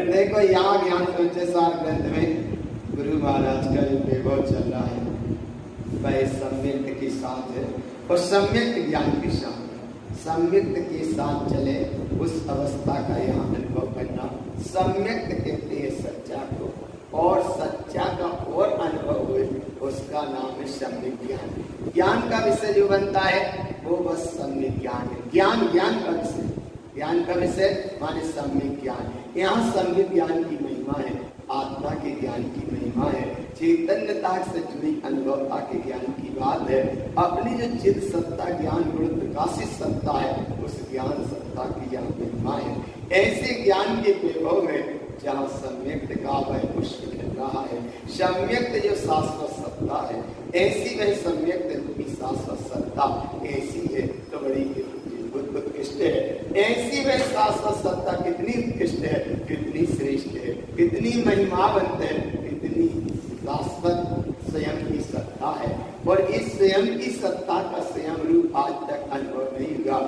देखो यहाँ ज्ञान सार ग्रंथ में गुरु महाराज का जो वैभव चल रहा है वह सम्यक के साथ है और सम्यक ज्ञान के साथ सम्यक के साथ चले उस अवस्था का यहाँ अनुभव करना। सम्यक कहते हैं सच्चा को, और सच्चा का और अनुभव हुए उसका नाम है सम्यक ज्ञान। ज्ञान का विषय जो बनता है वो बस सम्यक ज्ञान है। ज्ञान का विषय, ज्ञान का विषय माने सम्यक ज्ञान। यहाँ सम्यक ज्ञान की महिमा है, आत्मा के ज्ञान की महिमा है, चैतन्यता से जुड़ी अनुभवता के ज्ञान की बात है। अपनी जो चित सत्ता ज्ञान गुण प्रकाशित सत्ता है उस ज्ञान सत्ता की यहाँ महिमा है। ऐसे ज्ञान के वैभव में जहाँ सम्यक का वह पुष्प खिल रहा है, सम्यक जो शाश्वत सत्ता है, ऐसी वह सम्यक रूपी शाश्वत सत्ता ऐसी है तो बड़ी उत्कृष्ट है। ऐसी वह शाश्वत सत्ता कितनी उत्कृष्ट है, कितनी श्रेष्ठ है, कितनी महिमावंत है, कितनी शाश्वत स्वयं की सत्ता है। और इस स्वयं की सत्ता का स्वयं रूप आज तक अनुभव नहीं हुआ।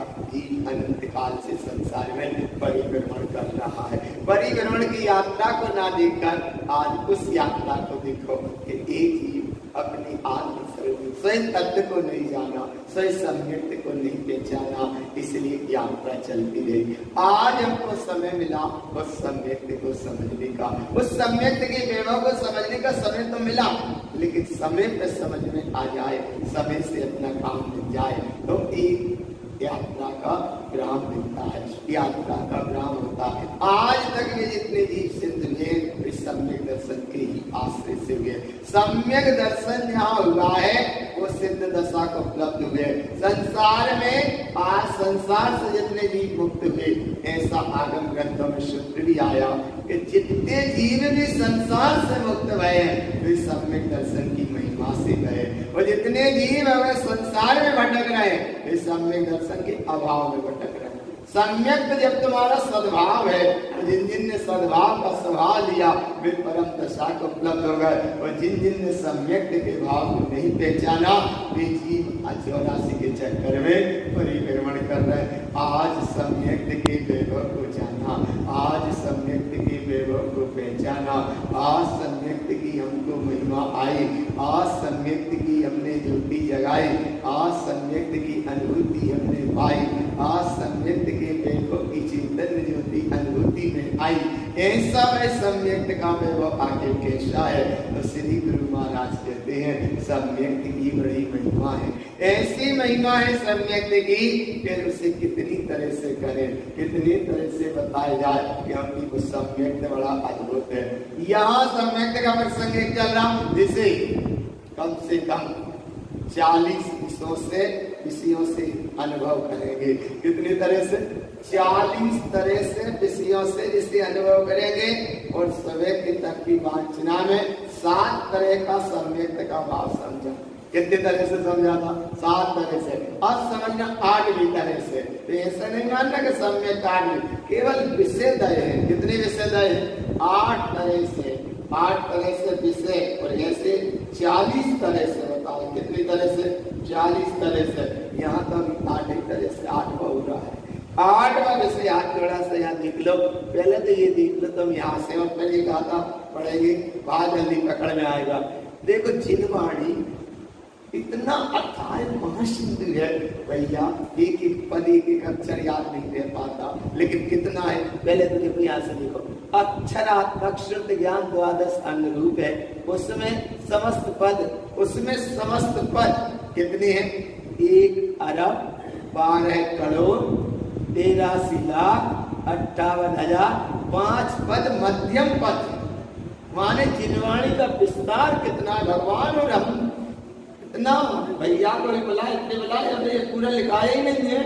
अनंत काल से संसार में परिभ्रमण कर रहा है। परिभ्रमण की यात्रा को ना देखकर आज उस यात्रा को देखो कि एक ही अपनी आत्म स्वरूप स्वयं तत्व को नहीं जाना, स्वयं सम्यक को नहीं पहचाना, इसलिए यात्रा चलती रही। आज हमको समय मिला उस सम्यक को समझने का, उस सम्यक के वैभव को समझने का समय तो मिला, लेकिन समय पर समझ में आ जाए, समय से अपना काम मिल जाए तो एक यात्रा का विराम मिलता है, यात्रा का विराम होता है। आज तक में जितने जीव सिद्ध हुए वे सम्यक दर्शन के ही आश्रय से हुए। सम्यक दर्शन जहाँ हुआ है वो सिद्ध दशा को उपलब्ध हुए। संसार में आज संसार से जितने जीव मुक्त हुए, ऐसा आगम ग्रंथों में सूत्र भी आया कि जितने जीव भी संसार से मुक्त हुए वे सम्यक दर्शन की महिमा से गए, और जितने जीव वे संसार में भटक रहे वे सम्यक दर्शन के अभाव में भटक रहे। सम्यक जब तुम्हारा सद्भाव है तो जिन जिन ने सद्भाव का स्वभाव लिया वे परम दशा को उपलब्ध हो गए, और जिन जिन ने सम्यक के भाव को नहीं पहचाना वे जीव 84 के चक्कर में परिभ्रमण कर रहे। आज सम्यक के वैभव को जाना, आज सम्यक के वैभव को पहचाना, आज सम्यक की हमको महिमा आई, आज सम्यक की हमने ज्योति जगाई, आज सम्यक की अनुभूति हमने पाई, आज सम्यक के वैभव की चैतन्य ज्योति अनुभूति में आई। ऐसा वह सम्यक्त का वैभव आगे कैसा है? तो श्री गुरु महाराज कहते हैं सम्यक्त की बड़ी महिमा है। ऐसी महिमा है सम्यक्त की, फिर उसे कितनी तरह से करें, कितनी तरह से बताया जाए क्योंकि वो सम्यक्त बड़ा अद्भुत है। यहाँ सम्यक्त का प्रसंग एक चल रहा हूं, जिसे कम से कम 40 विषयों से अनुभव करेंगे। कितनी तरह से? 40 तरह से विषयों से इसे अनुभव करेंगे। और सवेक तक की वांछना में 7 तरह का सम्यक्त का भाव समझा। कितनी तरह से समझा था? 7 तरह से। अब समझना 8वीं तरह से। तो ऐसा नहीं मानना कि सम्यक 8वीं, केवल विषय दय है। कितने विषय दय है? 8 तरह से। 8 तरह से विषय, और ऐसे 40 तरह से बताओ। कितनी तरह से? 40 तरह से। यहाँ तो अभी 8 तरह से 8 हो रहा है। 8वां विषय हाथ थोड़ा सा यहाँ देख लो। पहले तो ये देख लो, तुम यहाँ से और पहले गाथा पढ़ेंगे, बात जल्दी पकड़ में आएगा। देखो जिनवाणी इतना अथाह महासिंधु है भैया, एक एक पद एक एक अक्षर याद नहीं रह पाता, लेकिन कितना है। पहले तो देखो यहाँ से देखो, अक्षरात्मक श्रुत ज्ञान 12 अंग रूप है। उसमें समस्त पद कितने हैं? 1 अरब 12 करोड़ 83 लाख 58,000 5 पद मध्यम पद। माने जिनवाणी का विस्तार कितना है भगवान, और हम इतना भैया को बुलाए, इतने बुलाए, अरे ये पूरा लिखाया ही नहीं है।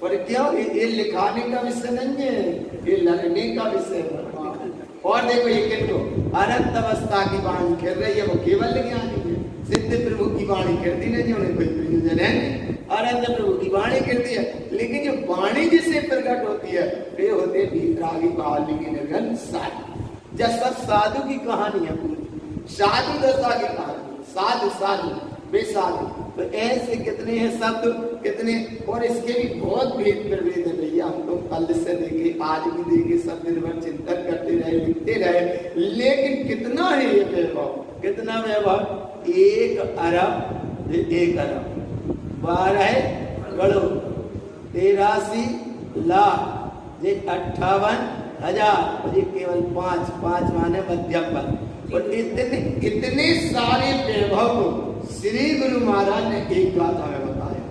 और क्यों? ये लिखाने का विषय नहीं है, ये लड़ने का विषय है। और देखो ये किनको अनंत अवस्था की वाणी खेल रही है, वो केवल ज्ञानी है। सिद्ध प्रभु की वाणी खेलती नहीं, उन्हें कोई प्रयोजन है। अनंत प्रभु की वाणी खेलती है, लेकिन जो वाणी जिससे प्रकट होती है वे होते भीतरागी बाली की निर्गन साधु। जैसा साधु की कहानी है पूरी, साधु दशा की कहानी, साधु वे साधु। तो ऐसे कितने हैं शब्द, कितने, और इसके भी बहुत भेद प्रभेद है भैया। हम तो कल से देखे, आज भी देखे, सब दिन भर चिंतन करते रहे, लिखते रहे, लेकिन कितना है ये वैभव? कितना वैभव? 1 अरब 12 करोड़ 83 लाख 58,000, और ये केवल 5 माने मध्यम पद। और इतने सारे वैभव को श्री गुरु महाराज ने एक गाथा में बताया।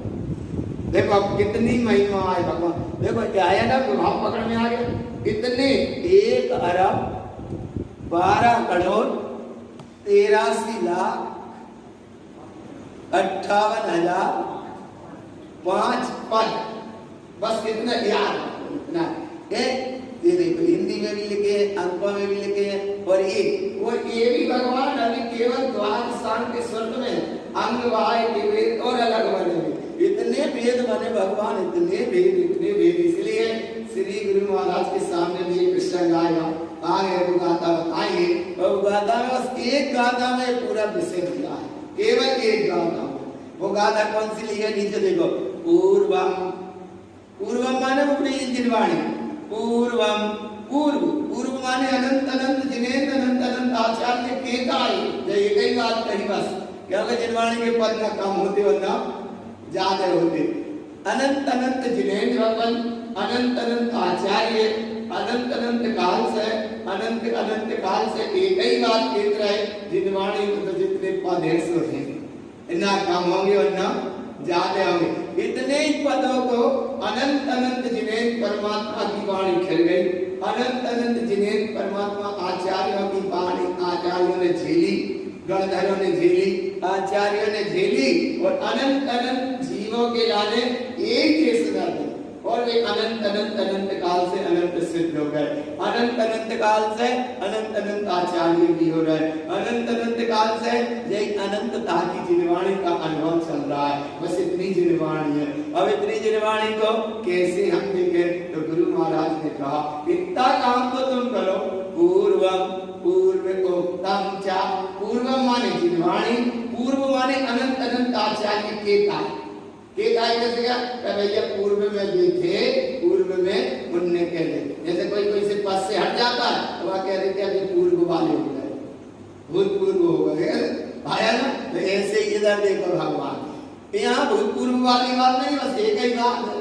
देखो अब कितनी महिमा है भगवान। देखो क्या है ना, भाव पकड़ में आ गया। कितने? 1 अरब 12 करोड़ 83 लाख 58,000 5 पद। बस कितना याद इतना ये देखो, हिंदी में भी लिखे हैं, अंकों में भी लिखे हैं। और ये भी भगवान अभी केवल द्वार स्थान के स्वर्ग में अंग वाय के वेद और अलग बने हुए, इतने भेद बने भगवान, इतने भेद। इसलिए श्री गुरु महाराज के सामने भी एक प्रसंग आएगा, आगे वो गाथा बताएंगे। और गाथा में बस एक गाथा में पूरा विषय दिया है, केवल एक गाथा। वो गाथा कौन सी ली है? नीचे देखो, पूर्वम माने अपनी जिनवाणी। पूर्व माने अनंत जिनेन्द्र अनंत आचार्य के गाय। ये कई बात कही बस, क्योंकि जिनवाणी के पद ना कम होते और ना ज्यादा होते। अनंत जिनेन्द्र अनंत आचार्य, अनंत काल से एक ही बात कहते रहे। जिनवाणी तो जितने पद हैं सो हैं, ना कम होंगे और ना ज्यादा होंगे। इतने ही पदों को अनंत जिनेन्द्र परमात्मा की वाणी खेल गई। अनंत जिनेन्द्र परमात्मा आचार्यों की वाणी आचार्यों ने झेली, गणधरों ने झेली, आचार्यों ने झेली, और अनंत जीवों के लाने एक जैसे थे। और वे अनंत काल से अनंत सिद्ध हो गए। अनंत काल से अनंत आचार्य भी हो रहे। अनंत काल से यही अनंतता की जिनवाणी का अनुभव चल रहा है। बस इतनी जिनवाणी है। अब इतनी जिनवाणी को कैसे हम देखें? तो गुरु महाराज ने कहा इतना काम तो तुम करो। पूर्वोक्तम च, पूर्व माने जिनवाणी, पूर्व माने अनंत आचार्य के काय कैसे क्या भैया? पूर्व में भी थे, पूर्व में उनने कह दे। जैसे कोई से पद से हट जाता है तो वह कह देते हैं पूर्व वाले हो गए, भूतपूर्व हो गए, आया ना? तो ऐसे इधर देखो भगवान, यहाँ भूतपूर्व वाली बात नहीं, बस एक ही बात है।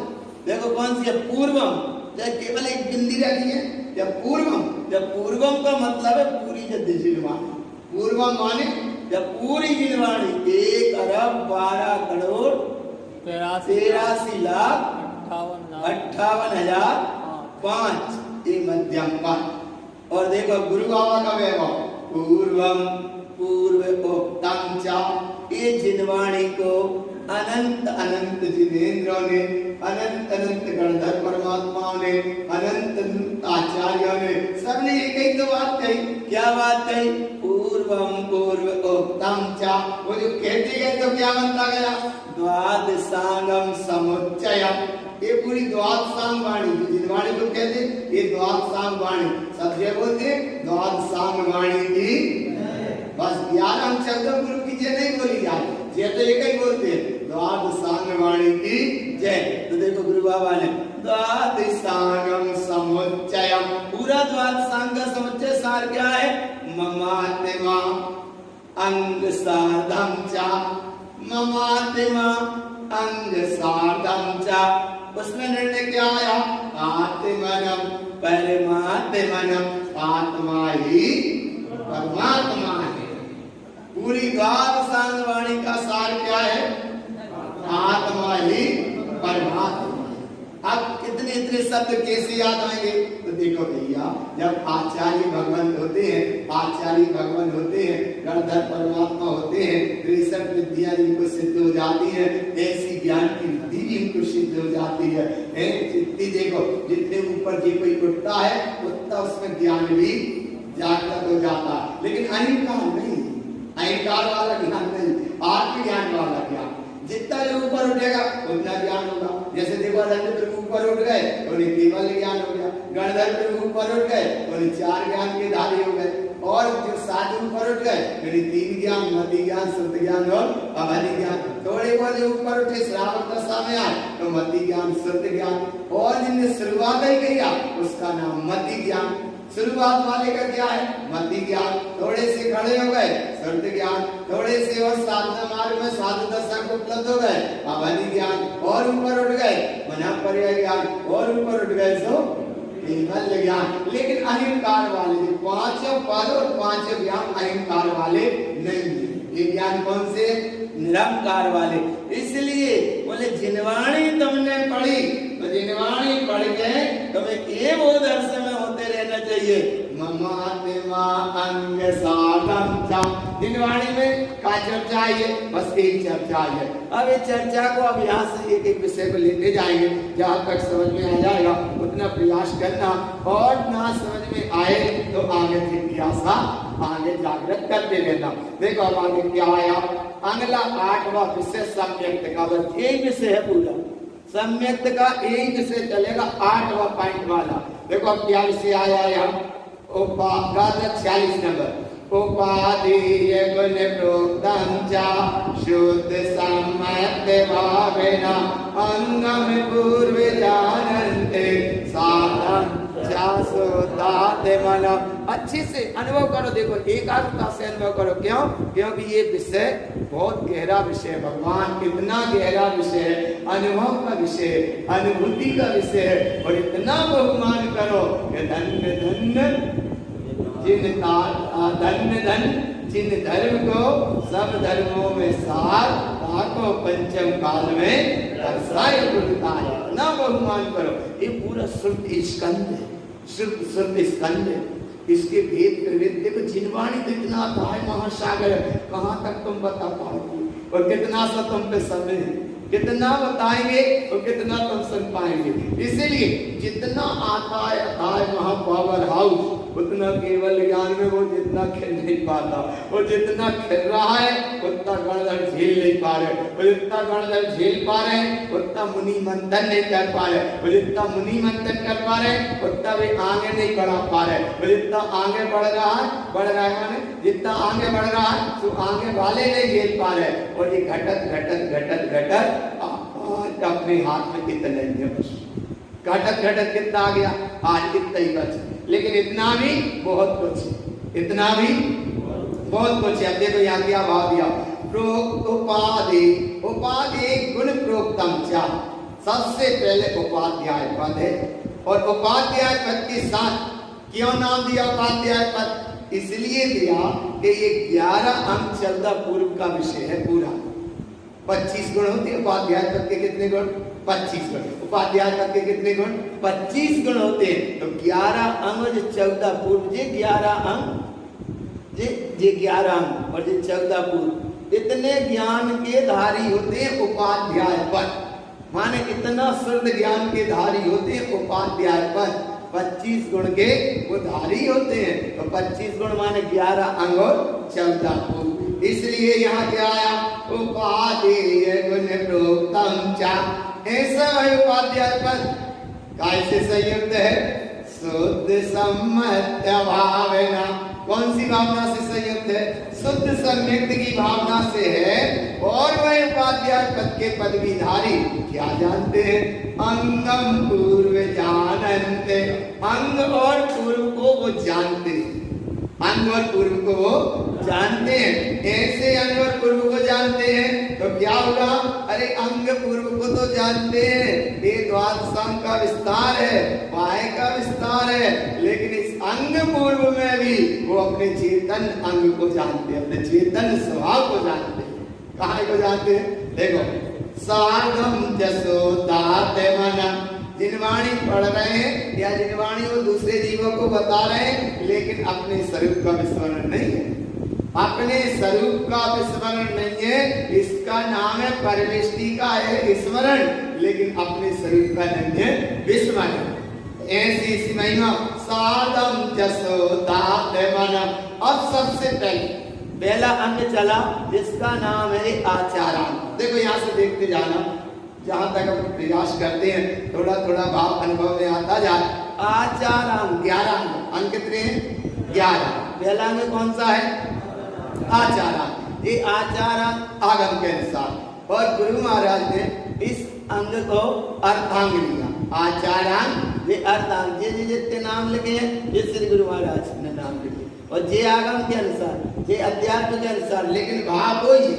देखो कौन सी है? पूर्वम, चाहे केवल एक बिंदी रखी है, जब पूर्वम का मतलब है पूरी जिनवाणी। पूर्वम माने जब पूरी जिनवाणी 1,83,58,005 ये मध्यम पद। और देखो गुरु बाबा का वैभव पूर्वम पूर्व उक्तम च, ये जिनवाणी को अनंत अनंत जिनेन्द्रों ने, अनंत अनंत गणधर परमात्माओं ने, अनंत अनंत आचार्यों ने, सबने एक ही तो बात कही। क्या बात कही? पूर्वम पूर्व उक्तम च। वो जो कहते गए तो क्या बनता गया? द्वादशांगम समुच्चयम। ये पूरी द्वादशांग वाणी, जो जिनवाणी को कहते ये द्वादशांग वाणी, सब जगह बोलते द्वादशांग वाणी की बस 11 शब्द गुरु की जय नहीं बोली जाती, जय तो एक ही बोलते हैं, द्वादशांग वाणी की जय। तो देखो गुरु बाबा ने द्वादशांगम समुच्चयम, पूरा द्वादशांग का समुच्चय सार क्या है? ममात्मा अंग सार्धम च, ममात्मा अंग सार्धम च। उसमें निर्णय क्या आया? आत्मनम परमात्मनम, आत्मा ही परमात्मा है। पूरी द्वादशांग वाणी का सार क्या है? आत्मा ही परमात्मा है। अब इतने शब्द कैसे याद आएंगे? तो देखो भैया, जब आचार्य भगवान होते हैं, गणधर परमात्मा होते हैं, तो ये सब विद्या इनको सिद्ध हो जाती है, ऐसी ज्ञान की बुद्धि भी इनको सिद्ध हो जाती है। जितनी देखो, जितने ऊपर जो कोई उठता है उतना उसमें ज्ञान भी जागृत हो जाता है, लेकिन अहंकार नहीं, अहंकार वाला ज्ञान नहीं, आत्मज्ञान वाला ज्ञान। जितना जो ऊपर उठेगा उतना ज्ञान होगा। जैसे देखो रंग प्रभु ऊपर उठ गए तो उन्हें केवल ज्ञान हो गया, गणधर प्रभु ऊपर उठ गए तो उन्हें 4 ज्ञान के धारी हो गए, और जो साधु ऊपर उठ गए उन्हें 3 ज्ञान, मति ज्ञान, शुद्ध ज्ञान और अवधि ज्ञान। थोड़े बहुत जो ऊपर उठे श्रावक दशा में आए तो मति ज्ञान, शुद्ध ज्ञान, और जिनने शुरुआत ही किया उसका नाम मति ज्ञान। शुरुआत वाले का क्या है? मति ज्ञान। थोड़े से खड़े हो गए शुद्ध ज्ञान, थोड़े से और साधना मार्ग में साधु दशा को उपलब्ध हो गए अवधि ज्ञान, और ऊपर उठ गए मना पर्याय ज्ञान, और ऊपर उठ गए तो केवल ज्ञान। लेकिन अहंकार वाले 5 पद और 5 ज्ञान अहंकार वाले नहीं है। ये ज्ञान कौन से? निरंकार वाले। इसलिए बोले जिनवाणी तुमने पढ़ी तो जिनवाणी पढ़ के तुम्हें ये वो दर्शन में होते रहना चाहिए, ममात्मा अंग साधम च। जिनवाणी में का चर्चा है? बस एक चर्चा है। अब इस चर्चा को अब यहाँ से एक विषय को लेते जाएंगे, जहाँ तक समझ में आ जाएगा उतना प्रयास करना, और ना समझ में आए तो आगे जिज्ञासा आगे जागृत करते रहना। देखो अब आगे क्या आया? अगला 8वां विषय सम्यक्त का, बस एक विषय है पूरा सम्यक्त का, एक विषय चलेगा 8वां पॉइंट वाला। देखो अब क्या विषय आया यहाँ? 46 नंबर, उपाधीय गुण प्रोक्तम च शुद्ध सम्यक्त भावेन अंगम पूर्व जानन्ते साधन मन। अच्छे से अनुभव करो, देखो एकाग्रता से अनुभव करो। क्यों? क्योंकि ये विषय बहुत गहरा विषय है, भगवान इतना गहरा विषय है, अनुभव का विषय है, अनुभूति का विषय है, और इतना बहुमान करो कि धन्य धन्य जिन धर्म को सब धर्मों में सार ताको पंचम काल में दर्शाए गुरुता है। इतना बहुमान करो। ये पूरा श्रुत स्कंद है, श्रुत स्कंद है। इसके भेद प्रभेद देखो, जिनवाणी तो इतना आता है महासागर, कहाँ तक तुम बता पाओगे, और कितना सा तुम पे समय है, कितना बताएंगे और कितना तुम सुन पाएंगे। इसीलिए जितना आता है वहाँ पावर हाउस, उतना केवल ज्ञान में वो जितना खेल नहीं पाता, और जितना खेल रहा है उतना गणधर झेल नहीं पा रहे, और जितना गणधर झेल पा रहे उतना मुनि मंथन नहीं कर पा रहे, और जितना मुनि मंथन कर पा रहे उतना वे आगे नहीं बढ़ा पा रहे, और जितना आगे बढ़ रहा है माने जितना आगे बढ़ रहा है तो आगे वाले नहीं झेल पा रहे, और ये घटत अपने हाथ में कितने घटत कितना आ गया? आज कितना ही बच, लेकिन इतना भी बहुत कुछ है, इतना भी बहुत कुछ है। देखो यहाँ क्या भाव दिया? प्रोक्त उपाधि गुण प्रोक्तम च। सबसे पहले उपाध्याय पद है, और उपाध्याय पद के साथ क्यों नाम दिया उपाध्याय पद? इसलिए दिया कि ये 11 अंक चलता पूर्व का विषय है पूरा। 25 गुण होते हैं उपाध्याय पद के, कितने गुण? 25 गुण। उपाध्याय पद के कितने गुण? 25 गुण होते हैं। तो 11 अंग जो 14 पूर्व, जे 11 अंग, जे 11 अंग और जे 14 पूर्व, इतने ज्ञान के धारी होते हैं उपाध्याय पद। माने इतना शुद्ध ज्ञान के धारी होते हैं उपाध्याय पद। 25 गुण के वो धारी होते हैं। तो 25 गुण माने 11 अंग और 14 पूर्व। इसलिए यहाँ क्या आया? उपादेय गुण प्रोक्तम चा। ऐसा है उपाध्याय पद कैसे संयुक्त है? शुद्ध सम्मत भावना। कौन सी भावना से संयुक्त है? शुद्ध सम्यक्त की भावना से है। और वह उपाध्याय पद के पदवीधारी क्या जानते हैं? अंगम पूर्व जानते। अंग और पूर्व को वो जानते हैं। अंग और पूर्व को वो जानते हैं। ऐसे अंग और पूर्व को जानते हैं तो क्या होगा? अरे अंग पूर्व को तो जानते हैं, ये द्वादशांग का विस्तार है, बाह्य का विस्तार है, लेकिन इस अंग पूर्व में भी वो अपने चेतन अंग को जानते हैं, अपने चेतन स्वभाव को जानते हैं। कहाँ को जानते हैं? देखो, साधम जसोदाते मन। जिनवाणी पढ़ रहे हैं या जिनवाणी वो दूसरे जीवों को बता रहे हैं, लेकिन अपने स्वरूप का विस्मरण नहीं है। अपने स्वरूप का विस्मरण नहीं है, इसका नाम है परमेष्टि का है स्मरण, लेकिन अपने स्वरूप का नहीं है विस्मरण। ऐसी इसी महिमा साधम जसोदाते मन। अब सबसे पहला अंग चला जिसका नाम है आचारांग। देखो यहाँ से देखते जाना, जहां तक हम प्रयास करते हैं थोड़ा थोड़ा भाव अनुभव में आता जाए। आचारांग 11 अंग कितने हैं? 11। पहला अंग कौन सा है? आचारांग। ये आचारांग आगम के अनुसार, और गुरु महाराज ने इस अंग को अर्थांग लिया। आचारांग ये अर्थांग, ये जितने नाम लिखे हैं ये श्री गुरु महाराज ने नाम लिखे, और जे आगम के अनुसार, जे अध्यात्म के अनुसार, लेकिन भाव वही।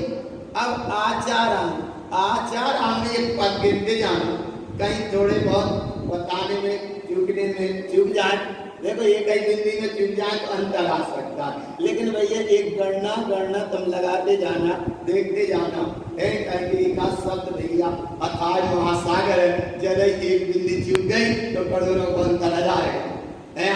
अब आचारांग, आचार आम एक पद गिनते जाना, कहीं थोड़े बहुत बताने में चूकने में चूक जाए। देखो ये कई हिंदी में चूक जाए तो अंतर आ सकता है, लेकिन भैया एक गणना तुम लगाते जाना, देखते जाना। कहीं एक शब्द भैया अथाह महासागर है, जब एक बिंदी चूक गई तो करोड़ों को अंतर आ जाएगा,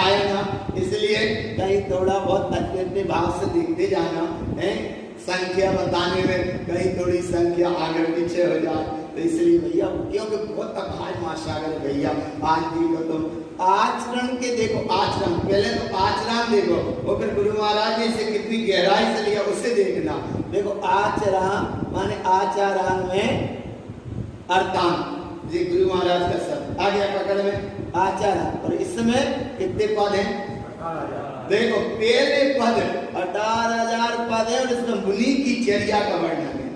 आएगा। इसलिए कहीं थोड़ा बहुत अपने भाव से देखते जाना है। संख्या बताने में कहीं थोड़ी संख्या आगे पीछे हो जाए, तो इसलिए भैया, क्योंकि बहुत अखाड़ महासागर भैया। आज देखो तुम आचरण के देखो, आचरण पहले तो आचरण देखो, और फिर गुरु महाराज ने इसे कितनी गहराई से लिया उसे देखना। देखो आचरण माने आचारांग में अर्थांग, जी गुरु महाराज का शब्द आ गया पकड़ में आचारांग। और इसमें कितने पद हैं? देखो पहले पद 18,000 पद है, और इसमें मुनि की चर्या का वर्णन है।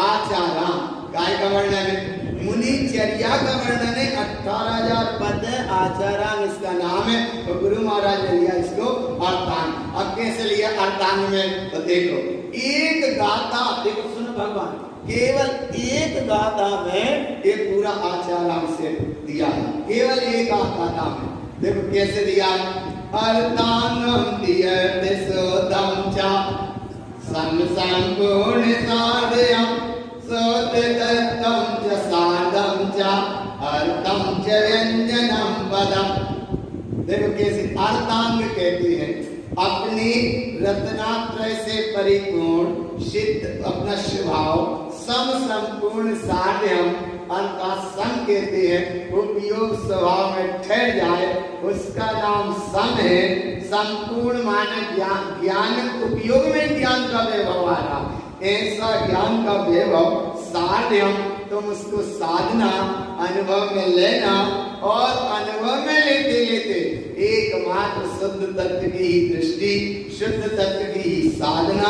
आचाराम गाय का वर्णन है, मुनि चर्या का वर्णन है। 18,000 पद है, आचाराम इसका नाम है। तो गुरु महाराज ने लिया इसको अर्थांग। अब कैसे लिया अर्थांग में? तो देखो एक गाथा, देखो सुनो भगवान, केवल एक गाथा में ये पूरा आचाराम से दिया है, केवल एक गाथा में। देखो कैसे दिया? अर्थांगम दियते सोदम चा संपूर्ण साधयम सोततम च साधम चा अर्थम च व्यंजनम पदम। देखो कैसे अर्थांग कहते हैं अपनी रत्नात्रय से परिपूर्ण सिद्ध अपना स्वभाव संपूर्ण साध्यम अर्थात सम कहते हैं, उपयोग स्वभाव में ठहर जाए उसका नाम सम है। संपूर्ण माने ज्ञान, ज्ञान उपयोग में ज्ञान का वैभव आ रहा, ऐसा ज्ञान का वैभव साध्यम, तुम उसको साधना, अनुभव में लेना, और अनुभव में लेते लेते एकमात्र शुद्ध तत्व की ही दृष्टि, शुद्ध तत्व की ही साधना।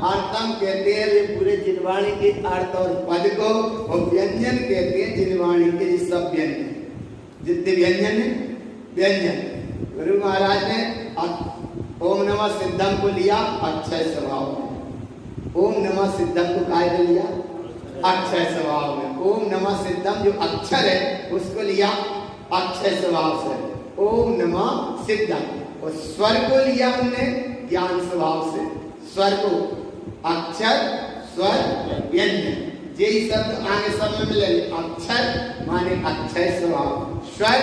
अर्थम कहते हैं वे पूरे जिनवाणी के अर्थ और पद को, और व्यंजन कहते हैं जिनवाणी के सब व्यंजन, जितने व्यंजन है व्यंजन। गुरु महाराज ने ओम नमः सिद्धम को लिया अक्षय स्वभाव में, ओम नमः सिद्धम को काय लिया अक्षय स्वभाव में। ओम नमः सिद्धम जो अक्षर है उसको लिया अक्षय स्वभाव से, ओम नमः सिद्धम। और स्वर को लिया हमने ज्ञान स्वभाव से, स्वर को अक्षर स्वर व्यंजन, यही शब्द आगे सब में मिलेंगे। अक्षर माने अक्षय स्वभाव, स्वर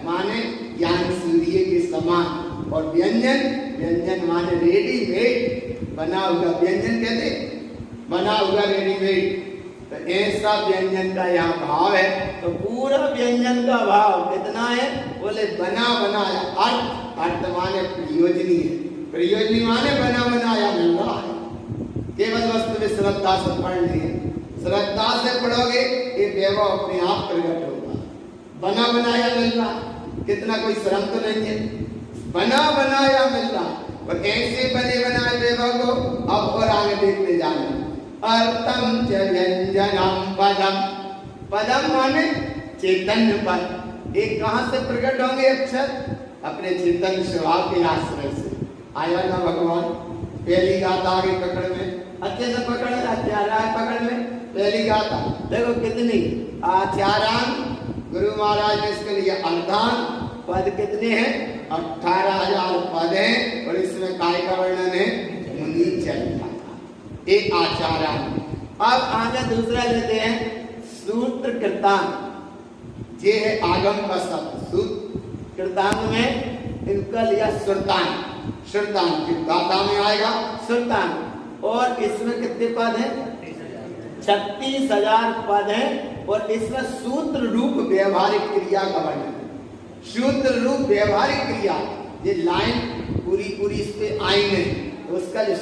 माने ज्ञान सूर्य के समान, और व्यंजन, व्यंजन माने रेडीमेड बना हुआ, व्यंजन कहते बना हुआ रेडीमेड। तो ऐसा व्यंजन का यहाँ भाव है। तो पूरा व्यंजन का भाव कितना है? बोले बना बनाया। अर्थ, अर्थ माने प्रयोजनीय, प्रयोजनी माने बना बनाया मिल रहा है। केवल वस्तु में श्रद्धा से पढ़नी है, श्रद्धा से पढ़ोगे ये वैभव अपने आप प्रकट होगा। बना बनाया मिल रहा, कितना कोई श्रम तो नहीं है, बना बनाया मिल रहा। और ऐसे बने बनाए वैभव को अब और आगे देखते जाना। अर्थम च व्यंजनम पदम, पदम माने चैतन्य पद। एक कहां से प्रकट होंगे अक्षर? अपने चैतन्य स्वभाव के आश्रय से। आया ना भगवान, पहली गाथा आगे पकड़ में, अच्छे से पकड़ में, आचार्य पकड़ में, पहली गाथा देखो कितनी आचार्यान गुरु महाराज ने इसके लिए अर्धान पद कितने हैं? 18,000 पद हैं। और इसमें काय का वर्णन है? मुनि चरिता का, एक आचार्यान। अब आगे दूसरा लेते हैं सूत्र कृतांत। ये है आगम का शब्द, सूत्र कृतांत में इनका लिया सुल्तान, सुल्तान की गाथा में आएगा सुल्तान। और इसमें कितने पद हैं? 36,000 पद हैं। और इसमें सूत्र रूप व्यवहारिक क्रिया का वर्णन, सूत्र रूप व्यवहारिक क्रिया। ये लाइन पूरी पूरी इस पे आई नहीं, तो उसका जो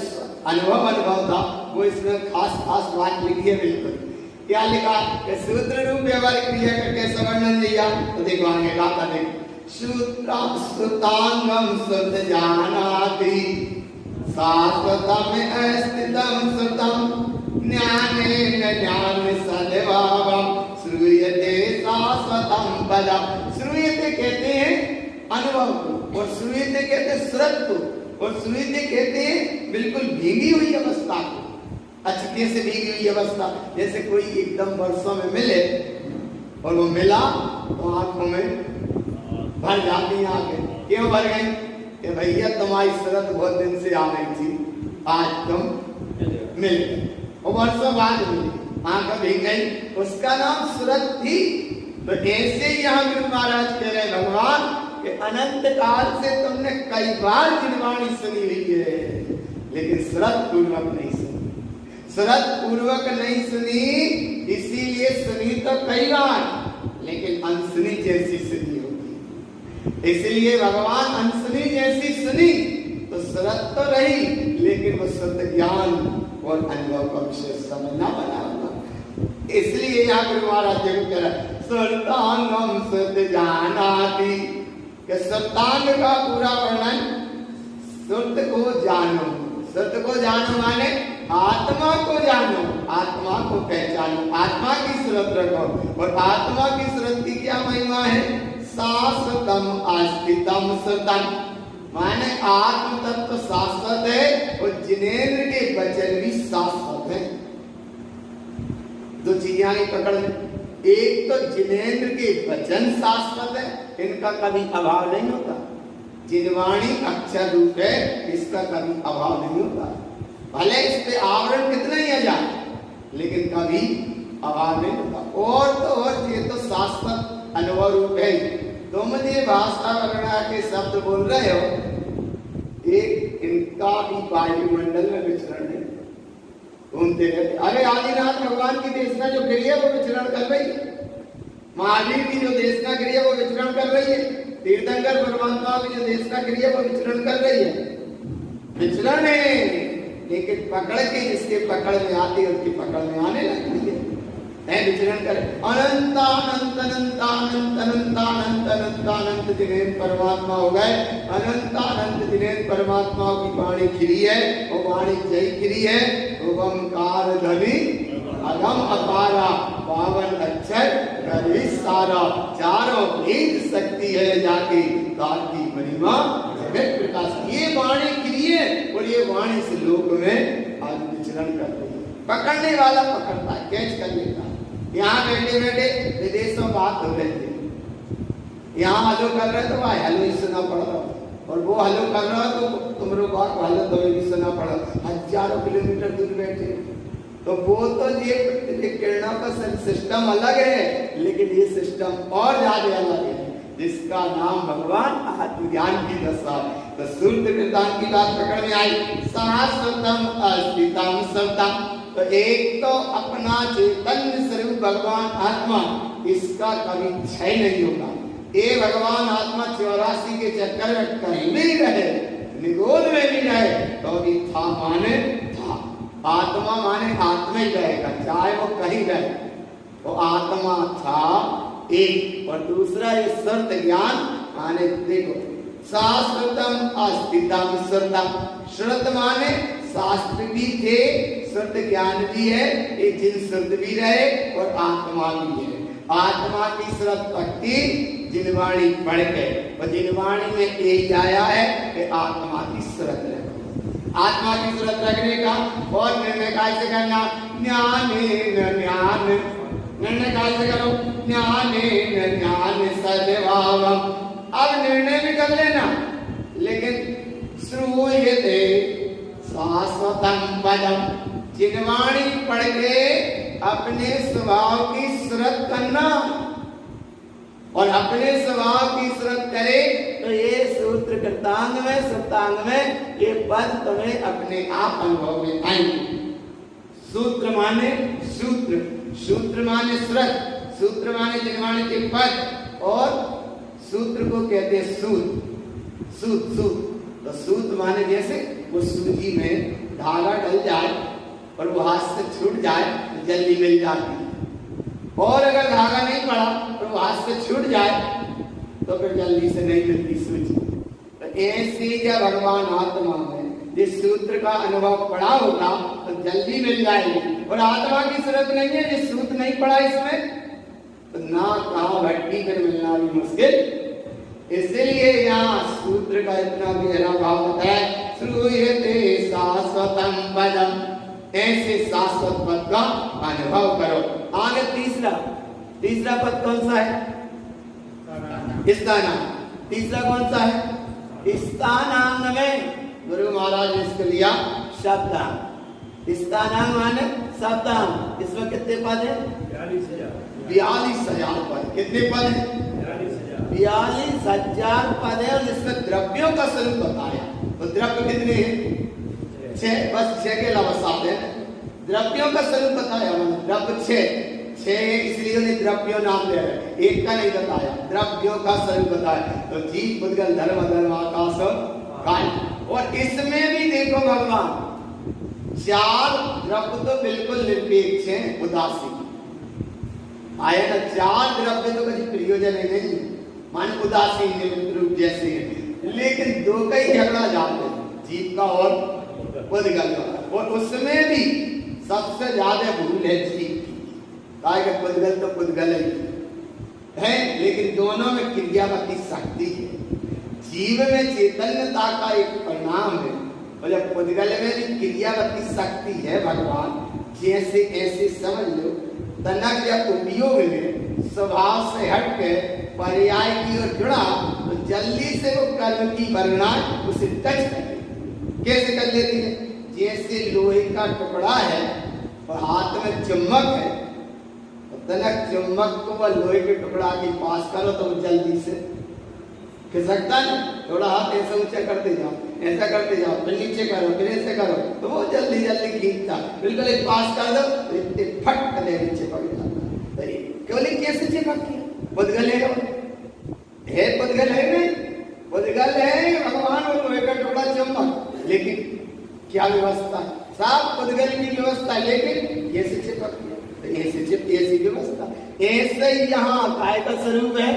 अनुभव था वो इसमें खास खास बात लिखी है। बिल्कुल क्या लिखा? सूत्र रूप व्यवहारिक क्रिया का कैसे वर्णन दिया? तो देखो आगे गाथा देखो। सूत्रम सुतांगम सुत जानाति शाश्वतम अस्तितम सुतम ज्ञानेन ज्ञान सद्भावम श्रूयते शाश्वतम पदम। श्रूयते कहते हैं अनुभव को, और श्रूयते कहते हैं श्रद्धा को, और श्रूयते कहते हैं बिल्कुल भीगी हुई अवस्था को, अचके से भीगी हुई अवस्था। जैसे कोई एकदम वर्षों में मिले और वो मिला तो आंखों में भर जाती आंखें। क्यों भर गई? कि भैया तुम्हारी शरत बहुत दिन से आ रही थी, आज तुम मिल गए, और वर्षों बाद मिली, आंख भीग गई, उसका नाम शरत थी। तो ऐसे यहाँ गुरु महाराज कह रहे भगवान कि अनंत काल से तुमने कई बार जिनवाणी सुनी हुई है, लेकिन शरत पूर्वक नहीं सुनी, शरत पूर्वक नहीं सुनी, इसीलिए सुनी तो कई बार, लेकिन अनसुनी जैसी सुनी। इसलिए भगवान अंशनी जैसी सुनी तो शरत तो रही, लेकिन वो शुद्ध ज्ञान और अनुभव का विशेष समझना बना हुआ। इसलिए यहाँ गुरु महाराज जी कह रहे सुल्तांगम शुद्ध जानाति, कि सुल्तान का पूरा वर्णन शुद्ध को जानो। शुद्ध को जानो माने आत्मा को जानो, आत्मा को पहचानो, आत्मा की श्रद्धा रखो। और आत्मा की श्रद्धा की क्या महिमा है? शाश्वतम अस्तितम सुतम, माने आत्म तत्व शाश्वत है और जिनेंद्र के वचन भी शाश्वत है। दो चीजें आगे पकड़ में, एक तो जिनेंद्र के वचन शाश्वत है, इनका कभी अभाव नहीं होता। जिनवाणी अक्षर रूप है, इसका कभी अभाव नहीं होता। भले इस पे आवरण कितना ही आ जाए, लेकिन कभी अभाव नहीं होता। और तो और ये तो शाश्वत अनुभव रूप है। तुम जो भाषा वर्णा के शब्द बोल रहे हो, एक इनका भी वायुमंडल में विचरण है, घूमते रहते। अरे आदिनाथ भगवान की देशना जो क्रिया वो विचरण कर रही है, महावीर की जो देशना क्रिया वो विचरण कर रही है, तीर्थंकर परमात्मा की जो देशना क्रिया वो विचरण कर रही है। विचरण है, लेकिन पकड़ के जिसके पकड़ में आती है उसकी पकड़ में आने लगती है। विचरण करे अनंत अनंत अनंत अनंत अनंत अनंत अनंत अनंत जिनेन परमात्मा हो गए। अनंत अनंत जिनेन परमात्मा की वाणी खिरी है, वो वाणी जय खिरी है। ओमकार ध्वनि अगम अपारा, पावन अक्षर कवि सारा, चारों वेद शक्ति है जाके ताकि महिमा जगत प्रकाश। ये वाणी खिरी है और ये वाणी से लोक में आज विचरण कर रही है। पकड़ने वाला पकड़ता है, कैच कर लेता है। यहाँ बैठे बैठे विदेशों बात हो रही थी, यहाँ हलो कर रहे तो वहाँ हलो ही सुना पड़ रहा, और वो हलो कर रहा तो तुम लोग हलो तो भी सुना पड़ रहा, हजारों किलोमीटर दूर बैठे। तो वो तो ये किरणों का सिस्टम अलग है, लेकिन ये सिस्टम और ज्यादा अलग है, जिसका नाम भगवान आत्मज्ञान की दशा। तो सूत्र कृतान की बात पकड़ में आई, शाश्वतम अस्तित्वम सतम। तो एक तो अपना चैतन्य स्वरूप भगवान आत्मा, इसका कभी क्षय नहीं होगा। ये भगवान आत्मा 84 के चक्कर में कहीं भी रहे, निगोद में भी रहे, तो भी था माने था। आत्मा माने आत्मा ही रहेगा, चाहे वो कहीं रहे। वो आत्मा था एक, और दूसरा ये सर्त ज्ञान माने देखो, शाश्वतम अस्तित्वम श्रुतम। श्रुत माने शास्त्र भी थे, श्रुत ज्ञान भी है, ये जिन श्रुत भी रहे और आत्मा भी है। आत्मा की श्रुत भक्ति जिनवाणी पढ़ के, और जिनवाणी में यही आया है कि आत्मा की श्रुत रखो। आत्मा की श्रुत रखने का और निर्णय कैसे करना, ज्ञानेन ज्ञान, निर्णय कैसे करो, ज्ञानेन ज्ञान सद्भावम्। अब निर्णय भी कर लेना, लेकिन श्रूयते शाश्वतम पदम, जिनवाणी पढ़ के अपने स्वभाव की श्रुत करना, और अपने स्वभाव की श्रुत करे तो ये सूत्र कृतांग में सप्तांग में ये पद तुम्हें अपने आप अनुभव में आएंगे। सूत्र माने सूत्र, सूत्र माने श्रुत, सूत्र माने जिनवाणी के पद, और सूत्र को कहते हैं सूत, सूत सूत। तो सूत माने जैसे वो सूजी में धागा डल जाए और वो हाथ से छूट जाए तो जल्दी मिल जाती है, और अगर धागा नहीं पड़ा तो वो हाथ से छूट जाए तो फिर जल्दी से नहीं मिलती सूजी। तो ऐसी क्या भगवान आत्मा में जिस सूत्र का अनुभव पड़ा होगा तो जल्दी मिल जाएगी, और आत्मा की जरूरत नहीं है, जिस सूत्र नहीं पड़ा इसमें तो ना कहा भट्टी कर मिलना भी मुश्किल। इसलिए यहाँ सूत्र का इतना गहरा भाव बताया, श्रूयते शाश्वतम पदम, ऐसे शाश्वत पद का अनुभव करो। आगे तीसरा, तीसरा पद कौन सा है, स्थानांग। तीसरा कौन सा है, स्थानांग में गुरु महाराज ने इसको लिया शब्दांग। स्थानांग माने शब्दांग। इसमें कितने पद है, 42,000 पद। कितने पद है, 42,000 पद है, और इसमें द्रव्यों का स्वरूप बताया। तो द्रव्य कितने हैं, 6, बस 6 के अलावा 7 है। द्रव्यों का स्वरूप बताया, द्रव्य 6 इसलिए उन्हें द्रव्यों नाम दे रहे, एक का नहीं बताया, द्रव्यों का स्वरूप बताया। तो जीव पुद्गल धर्म धर्म आकाश काय, और इसमें भी देखो भगवान 4 द्रव्य तो बिल्कुल निरपेक्ष है, उदासीन आया ना। 4 द्रव्य तो कभी प्रयोजन ही नहीं, मान उदासीन निमित्त रूप जैसे है, लेकिन 2 का ही झगड़ा जाते हैं, जीव का और पुद्गल का। और उसमें भी सबसे ज्यादा भूल है जीव की, कि पुद्गल तो पुद्गल है, लेकिन दोनों में क्रियावती शक्ति है। जीव में चैतन्यता का एक परिणाम है, और जब पुद्गल में भी क्रियावती शक्ति है भगवान, जैसे ऐसे समझ लो। तनक या उपयोग में स्वभाव से हट के पर्याय की ओर जुड़ा तो जल्दी से वो कर्म की वर्णना उसे टच कर लेती। कैसे कर लेती है, जैसे लोहे का टुकड़ा है और हाथ में चुम्बक है, तनक चुम्बक को वह लोहे के टुकड़ा के पास करो तो वो जल्दी से खिसकता है। थोड़ा हाथ ऐसा ऊंचा करते जाओ, ऐसा करते जाओ, फिर नीचे करो, फिर ऐसे करो, तो वो जल्दी जल्दी खींचता। बिल्कुल एक पास कर दो तो इतने फट कर चिपक जाता है। केवल कैसे चिपक गया, पुद्गल है, पुद्गल है नहीं, पुद्गल है भगवान और लोहे का टुकड़ा चुम्बक, लेकिन क्या व्यवस्था, साफ पुद्गल की व्यवस्था, लेकिन कैसे चिपक गया, ऐसी व्यवस्था। ऐसे यहाँ काय का स्वरूप है,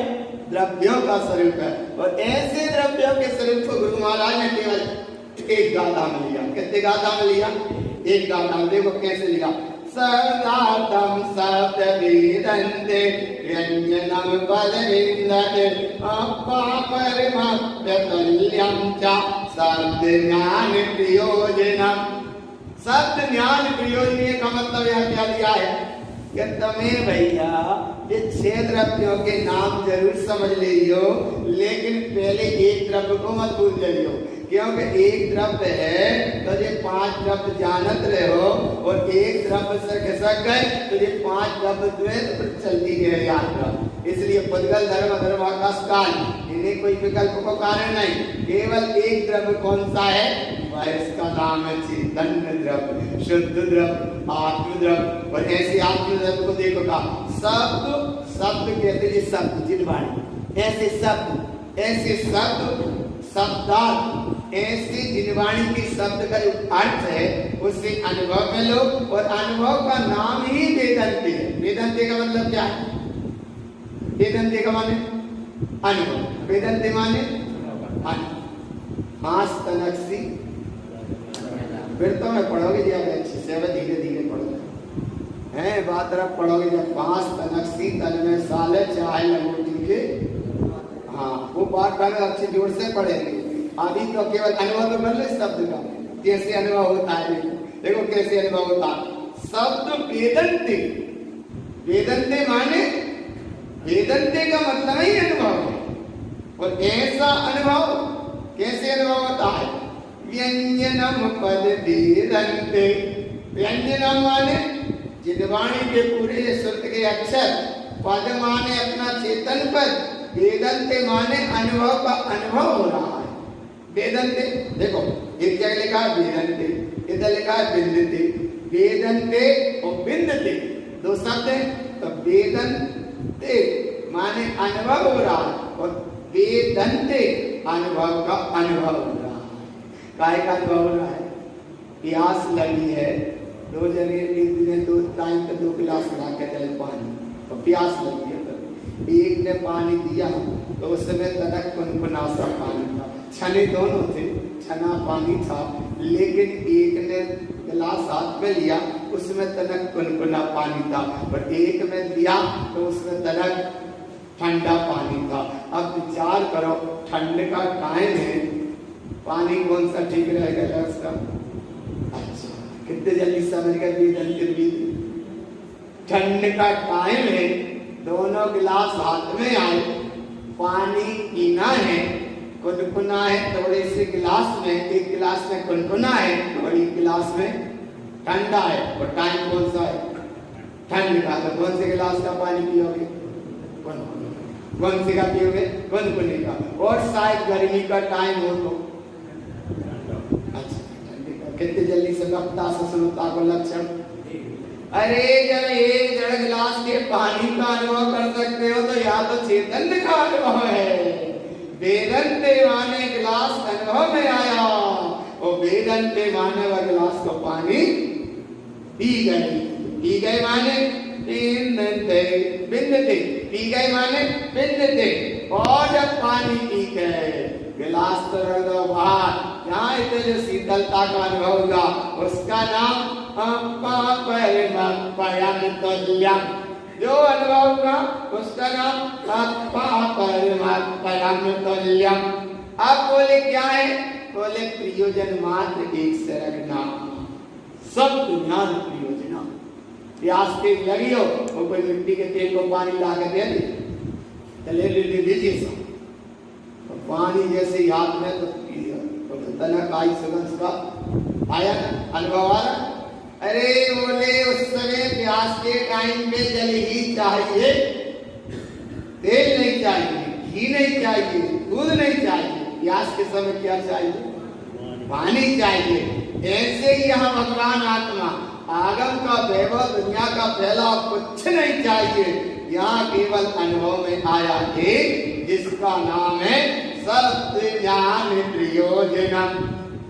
द्रव्यों का स्वरूप है, और ऐसे द्रव्यों के स्वरूप को गुरु महाराज ने केवल एक गाथा में लिया। कितने गाथा में लिया, एक गाथा में। देखो कैसे लिया, शब्दार्थम शब्द वेदन्ते व्यंजनम पदविन्दते अपापरिमप्यतुल्यं च शब्द ज्ञान प्रयोजनम। शब्द ज्ञान प्रयोजन का मतलब यहाँ क्या दिया है कि तुम्हें भैया ये 6 द्रव्यों के नाम जरूर समझ लियो, लेकिन पहले एक द्रव्य को मत भूल जाइयो, क्योंकि एक द्रव्य है तो ये 5 द्रव्य जानत रहे हो, और एक द्रव्य से खिसक गए तो ये 5 द्रव्य तो चलती है यात्रा। इसलिए पुद्गल धर्म धर्म आकाश काल, इन्हें कोई विकल्प को कारण नहीं, केवल एक द्रव्य कौन सा है, वह इसका नाम है चैतन्य द्रव्य, शुद्ध द्रव्य, आत्म द्रव्य। और ऐसे आत्म द्रव्य को देखो का शब्द कहते हैं, शब्द जिनवाणी, ऐसे शब्द शब्दार्थ, ऐसे जिनवाणी के शब्द का जो अर्थ है उससे अनुभव में लो, और अनुभव का नाम ही वेदांती है। वेदांती का मतलब क्या है, वेदांती का माने अनुभव, वेदांती माने आस तनक्सी। फिर तो मैं पढ़ोगे जब अच्छे से, धीरे धीरे पढ़ोगे हैं, बात तरफ पढ़ोगे जब 5 तनक्सी तन में साले चाहे लंगोटी के, हाँ वो बात पहले अच्छे जोर से पढ़ेंगे। अभी तो केवल अनुभव तो कर ले शब्द का, कैसे अनुभव होता है, देखो कैसे अनुभव होता है। शब्द वेदंते, वेदंते माने वेदंते का मतलब ही अनुभव है, और ऐसा अनुभव कैसे अनुभव होता है, व्यंजनम पद वेदंते, व्यंजनम माने जिनवाणी के पूरे श्रुत के अक्षर, पद माने अपना चेतन पद, वेदंते माने अनुभव का अनुभव हो रहा है। वेदंते देखो एक जगह लिखा है वेदंते, इधर लिखा है बिंदते, वेदंते और बिंदते 2 शब्द है, तो वेदंते माने अनुभव हो रहा है, और वेदंते अनुभव का अनुभव हो रहा है। काय का अनुभव हो रहा है, प्यास लगी है, 2 जने ने 2 टाइम पे 2 गिलास ला के चले पानी, तो प्यास लगी है, एक ने पानी दिया तो उस समय तनक कुनकुना सा पानी था, छने दोनों थे, छना पानी था, लेकिन एक ने गिलास हाथ में लिया उसमें तनक कुनकुना पानी था, और एक में लिया तो उसमें तनक ठंडा पानी था। अब विचार करो, ठंड का टाइम है, पानी कौन सा ठीक रहेगा उसका, अच्छा कितने जल्दी समझ गए, ठंड का टाइम है, दोनों गिलास हाथ में आए, पानी पीना है, कुनकुना है थोड़े से गिलास में, एक गिलास में कुनकुना है और एक गिलास में ठंडा है, और टाइम कौन सा है, ठंड का, तो कौन से गिलास का पानी पियोगे, कौन से का पियोगे, कुनकुने का, और शायद गर्मी का टाइम हो तो अच्छा ठंडे का। कितने जल्दी से गपता ससुरता को लक्षण, अरे जब एक जड़ गिलास के पानी का अनुभव कर सकते हो तो यहाँ तो चैतन्य का अनुभव है। वेदंते माने गिलास अनुभव में आया, और वेदंते माने वह गिलास को पानी पी गए माने बिंदते, बिंदते पी गए माने बिंदते, और जब पानी पी गए गिलास तो रख दो बाहर, यहाँ इतने जो शीतलता का अनुभव होगा उसका नाम जो अनुभव का उसका नाम तुल्यम। अब बोले क्या है, बोले प्रयोजन मात्र एक से रखना, सब ज्ञान प्रयोजना। प्यास के लगी हो वो कोई मिट्टी के तेल को पानी ला के दे दे, ले लीजिए सब, तो पानी जैसे हाथ में तो तनक आई, सुगंध का आया अनुभव आ रहा। अरे बोले उस समय प्यास के टाइम पे जल ही चाहिए, तेल नहीं चाहिए, घी नहीं चाहिए, दूध नहीं चाहिए, प्यास के समय क्या चाहिए, पानी चाहिए। ऐसे ही यहाँ भगवान आत्मा, आगम का वैभव, दुनिया का फैलाव कुछ नहीं चाहिए, यहाँ केवल अनुभव में आया है, जिसका नाम है सत्य ज्ञान प्रयोजनम।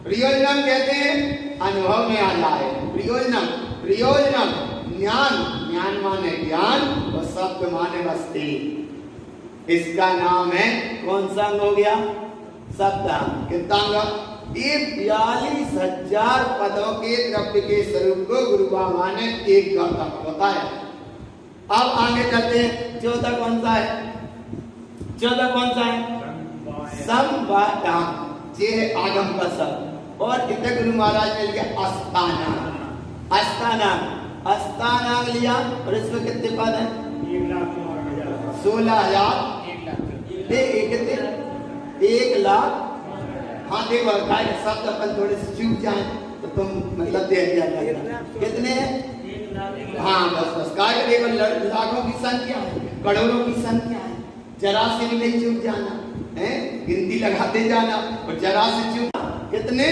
प्रयोजनम कहते हैं अनुभव में आ जाए, प्रयोजनम, प्रयोजनम ज्ञान, ज्ञान माने ज्ञान, और शब्द माने वस्तु, इसका नाम है कौन सा अंग हो गया, सप्तांग। कितना अंग, ये 42,000 पदों के द्रव्य के स्वरूप को गुरु बाबा ने एक गाथा बताया। अब आगे चलते हैं, 14 कौन सा है, 14 कौन सा है, संवादान, ये है आगम का शब्द। और इतने गुरु महाराज ने लिया अस्ताना, अस्ताना, अस्ताना लिया, और इसमें कितने पद हैं, 16,000 1 लाख। हाँ देखो शब्द अपन थोड़े से चूक जाए तो तुम मतलब दे दिया जाएगा। कितने हैं? हाँ बस काय देखो लाखों की संख्या है, करोड़ों की संख्या है, जरा से भी नहीं चूक जाना है, गिनती लगाते जाना और जरा से चूक। कितने?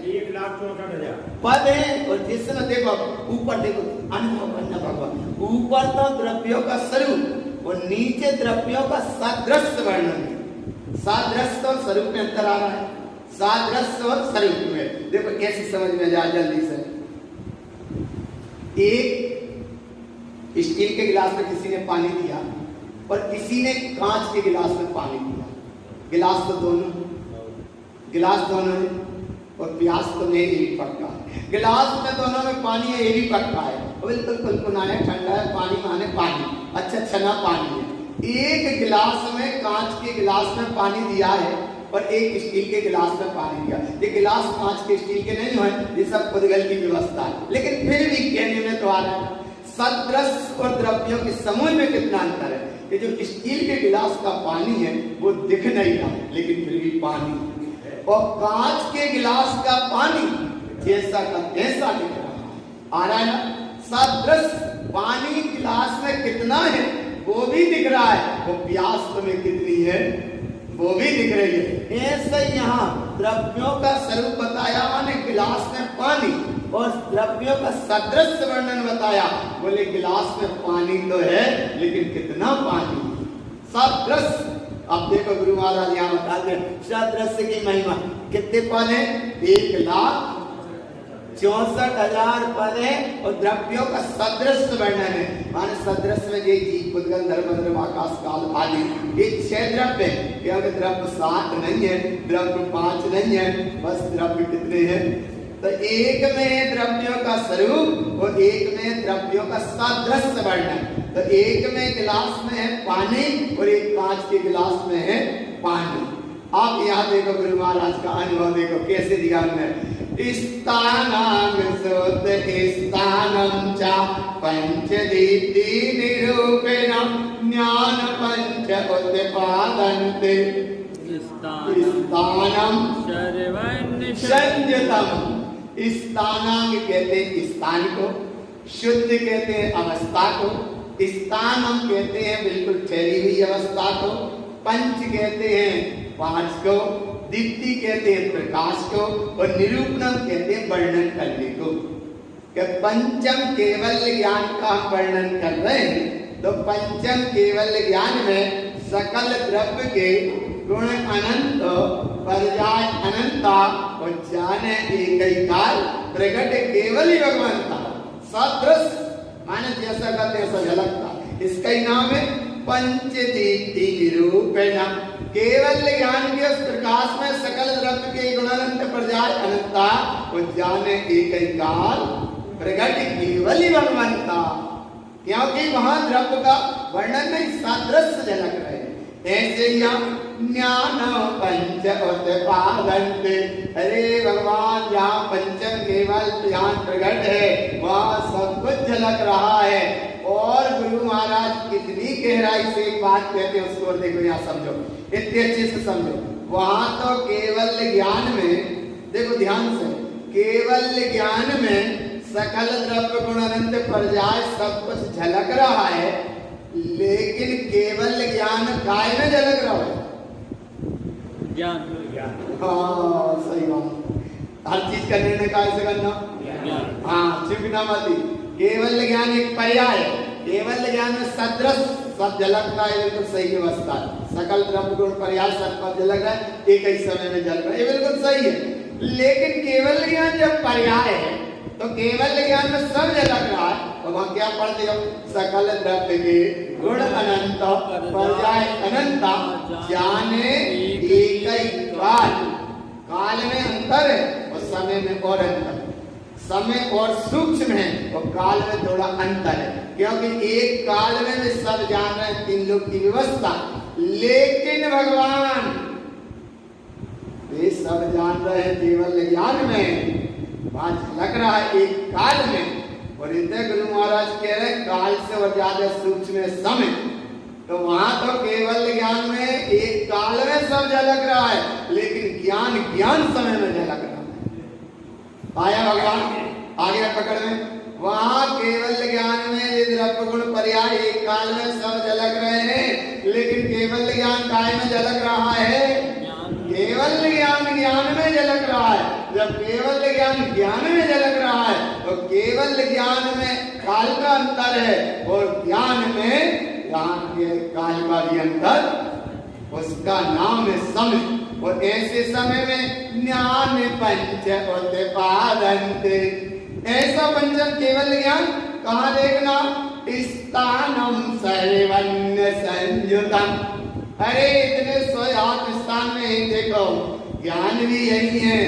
1,64,000 पद है। और जिसमें देखो ऊपर देखो अनुभव करना भगवान, ऊपर तो द्रव्यों का स्वरूप और नीचे द्रव्यों का सादृश्य वर्णन। सादृश्य और स्वरूप में अंतर आ रहा है। सादृश्य और स्वरूप में देखो कैसे समझ में जाए जल्दी से। एक स्टील के गिलास में किसी ने पानी दिया और किसी ने कांच के गिलास में पानी दिया। गिलास तो दोनों है और प्यास तो नहीं, ये भी पक्का है। गिलास में दोनों में पानी है, ये भी पक्का है। बिल्कुल कुलकुना है, ठंडा है, पानी माने पानी, अच्छा छना पानी है। एक गिलास में, कांच के गिलास में पानी दिया है और एक स्टील के गिलास में पानी दिया। ये गिलास कांच के स्टील के नहीं है, ये सब खुदगल की व्यवस्था है, लेकिन फिर भी कहने में तो आ रहा है। सदृश और द्रव्यों के समूह में कितना अंतर है। ये जो स्टील के गिलास का पानी है वो दिख नहीं रहा, लेकिन फिर भी पानी, और कांच के गिलास का पानी जैसा का तैसा दिख रहा है। आ रहा है ना? सदृश पानी गिलास में कितना है वो भी दिख रहा है, वो प्यास तुम्हें कितनी है वो भी दिख रही है। ऐसे यहाँ द्रव्यों का स्वरूप बताया, माने गिलास में पानी, और द्रव्यों का सदृश वर्णन बताया, बोले गिलास में पानी तो है लेकिन कितना पानी। सदृश, अब देखो गुरु महाराज यहाँ बताते हैं सदृश की महिमा। कितने पद है? 1,64,000 पद है और द्रव्यों का सदृश वर्णन है। माने सदृश में ये जीव पुद्गल धर्म आकाश काल आदि ये 6 द्रव्य है। क्योंकि द्रव्य 7 नहीं है, द्रव्य 5 नहीं है, बस द्रव्य कितने हैं? तो एक में द्रव्यों का स्वरूप और एक में द्रव्यों का सदृश वर्णन। तो एक में गिलास में है पानी और एक कांच के गिलास में है पानी। आप यहाँ देखो गुरु महाराज का अनुभव देखो कैसे दिया उन्होंने। स्थानम चा पंचदीप्ति निरूपेणम ज्ञान पंच उत्पादन्ते स्थानम संयतम। स्थानांग कहते हैं स्थान को, शुद्ध कहते हैं अवस्था को, स्थान हम कहते हैं बिल्कुल ठहरी हुई अवस्था को, पंच कहते हैं 5 को, दीप्ति कहते हैं प्रकाश को, और निरूपणम कहते हैं वर्णन करने को। कि पंचम केवल ज्ञान का हम वर्णन कर रहे हैं, तो पंचम केवल ज्ञान में सकल द्रव्य के गुण अनंत, पर्याय अनंता और जाने एक ही काल प्रकट केवल ही भगवंता। सदृश माने जैसा का तैसा झलकता, इसका ही नाम है पंचदीप्ति निरूपेणम। केवल ज्ञान के उस प्रकाश में सकल द्रव्य के गुण अनंत, पर्याय अनंता और जाने एक ही काल प्रकट केवल ही भगवंता। क्योंकि वहां द्रव्य का वर्णन नहीं, सदृश झलक रहे। ऐसे ज्ञान पंच उत्पादन्ते। अरे भगवान जहाँ पंचम केवल ज्ञान प्रकट है वहाँ सब कुछ झलक रहा है। और गुरु महाराज कितनी गहराई से एक बात कहते हैं उसको देखो, यहाँ समझो, इतने अच्छे से समझो। वहाँ तो केवल ज्ञान में, देखो ध्यान से, केवल ज्ञान में सकल द्रव्य गुण अनंत पर्याय सब कुछ झलक रहा है, लेकिन केवल ज्ञान काय में झलक रहा है? ज्ञान। हाँ सही बात। हर चीज का निर्णय काय से करना? हाँ, चुकना मत। केवल ज्ञान एक पर्याय है, केवल ज्ञान में सदृश सब झलकता है, बिल्कुल सही व्यवस्था है। सकल द्रव्य गुण पर्याय सब झलक रहा है, एक ही समय में झलक रहा है, ये बिल्कुल सही है। लेकिन केवल ज्ञान जब पर्याय है तो केवल ज्ञान में सब झलक रहा है, तो वहां क्या पढ़ते हो? सकल द्रव्य के गुण अनंत, पर्याय अनंता, जाने एक ही काल। काल में अंतर है और समय में और अंतर। समय और सूक्ष्म है और काल में थोड़ा अंतर है, क्योंकि एक काल में भी सब जान रहे हैं 3 लोग की व्यवस्था, लेकिन भगवान वे सब जान रहे हैं केवल ज्ञान में, वहां झलक रहा है एक काल में। और इतने गुरु महाराज कह रहे हैं काल से और ज्यादा सूक्ष्म है समय। तो वहां तो केवल ज्ञान में एक काल में सब झलक रहा है, लेकिन ज्ञान ज्ञान समय में झलक रहा है। आया भगवान आगे पकड़ में, वहां केवल ज्ञान में ये द्रव्य गुण पर्याय एक काल में सब झलक रहे हैं, लेकिन केवल ज्ञान काय में झलक रहा है? केवल ज्ञान ज्ञान में झलक रहा है। जब केवल ज्ञान ज्ञान में झलक रहा है तो केवल ज्ञान में काल का अंतर है और ज्ञान में ज्ञान के काल का भी अंतर, उसका नाम है समय। और ऐसे समय में ज्ञान पंच उत्पादन्ते, ऐसा पंचम केवल ज्ञान कहाँ देखना? स्थानम सर्वन्य संयुतम। अरे इतने 108 स्थान में ही देखो, ज्ञान भी यही है,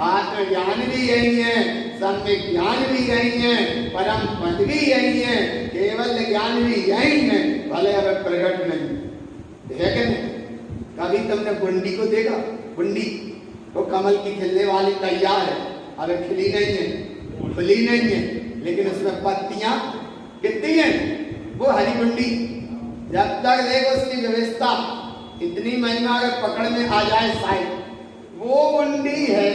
आत्मज्ञान भी यही है, सम्यक ज्ञान भी यही है, परम पद भी यही है, केवल ज्ञान भी यही है, भले अब प्रकट नहीं है कि नहीं? कभी तुमने बुंडी को देखा? बुंडी तो कमल की खिलने वाली तैयार है, अब खिली नहीं है, खुली नहीं है, लेकिन उसमें पत्तियां कितनी हैं? वो हरी बुंडी। जब तक देखो उसकी व्यवस्था इतनी महिमा अगर पकड़ में आ जाए साइड, वो बुंडी है,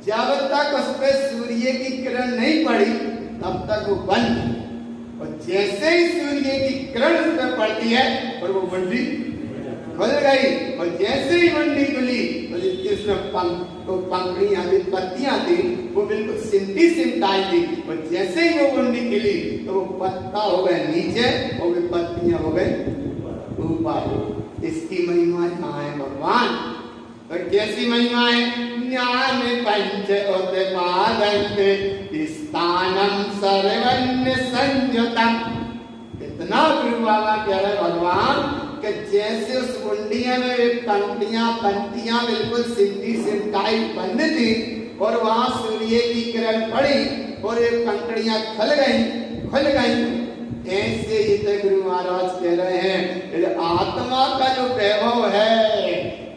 जब तक उस पर सूर्य की किरण नहीं पड़ी तब तक वो बंद, और जैसे ही सूर्य की किरण उस पर पड़ती है और वो बुंडी खुल गई, और जैसे ही बुंडी खुली तो जिसमें पंखड़ियां पत्तियां थी वो बिल्कुल सिमटी सिमटाई थी, और जैसे ही वो बुंडी खिली तो वो पत्ता हो गए नीचे और वो पत्तियां हो गए ऊपर। इसकी महिमा कहाँ है भगवान? और कैसी महिमा है? ज्ञान पंच उत्पादन्ते स्थानम सर्वन्य संयुतम। इतना गुरु बाबा कह रहे भगवान कि जैसे उस बुंडिया में पंक्तियां पंक्तियां बिल्कुल सिमटी सिमटाई बंद थी और वहां सूर्य की किरण पड़ी और ये पंखड़ियां खुल गई, ऐसे ही तो गुरु महाराज कह रहे हैं आत्मा का जो वैभव है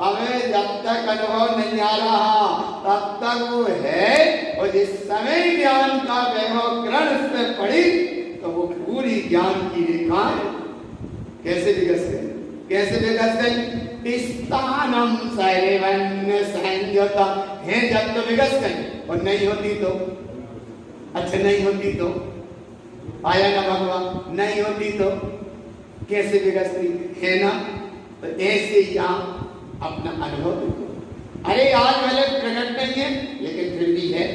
हमें जब तक अनुभव नहीं आ रहा तब तक वो है, और जिस समय ज्ञान का वैभव किरण उस पर पड़ी तो वो पूरी ज्ञान की रेखाएं कैसे विकस गई? स्थानम सर्वन्य संयुतम है। जब तो विकस गई, और नहीं होती तो अच्छा नहीं होती तो आया ना भगवान, नहीं होती तो कैसे विकसती है ना? तो ऐसे यहाँ अपना अनुभव देखो। अरे आज भले प्रकट नहीं है लेकिन फिर भी है,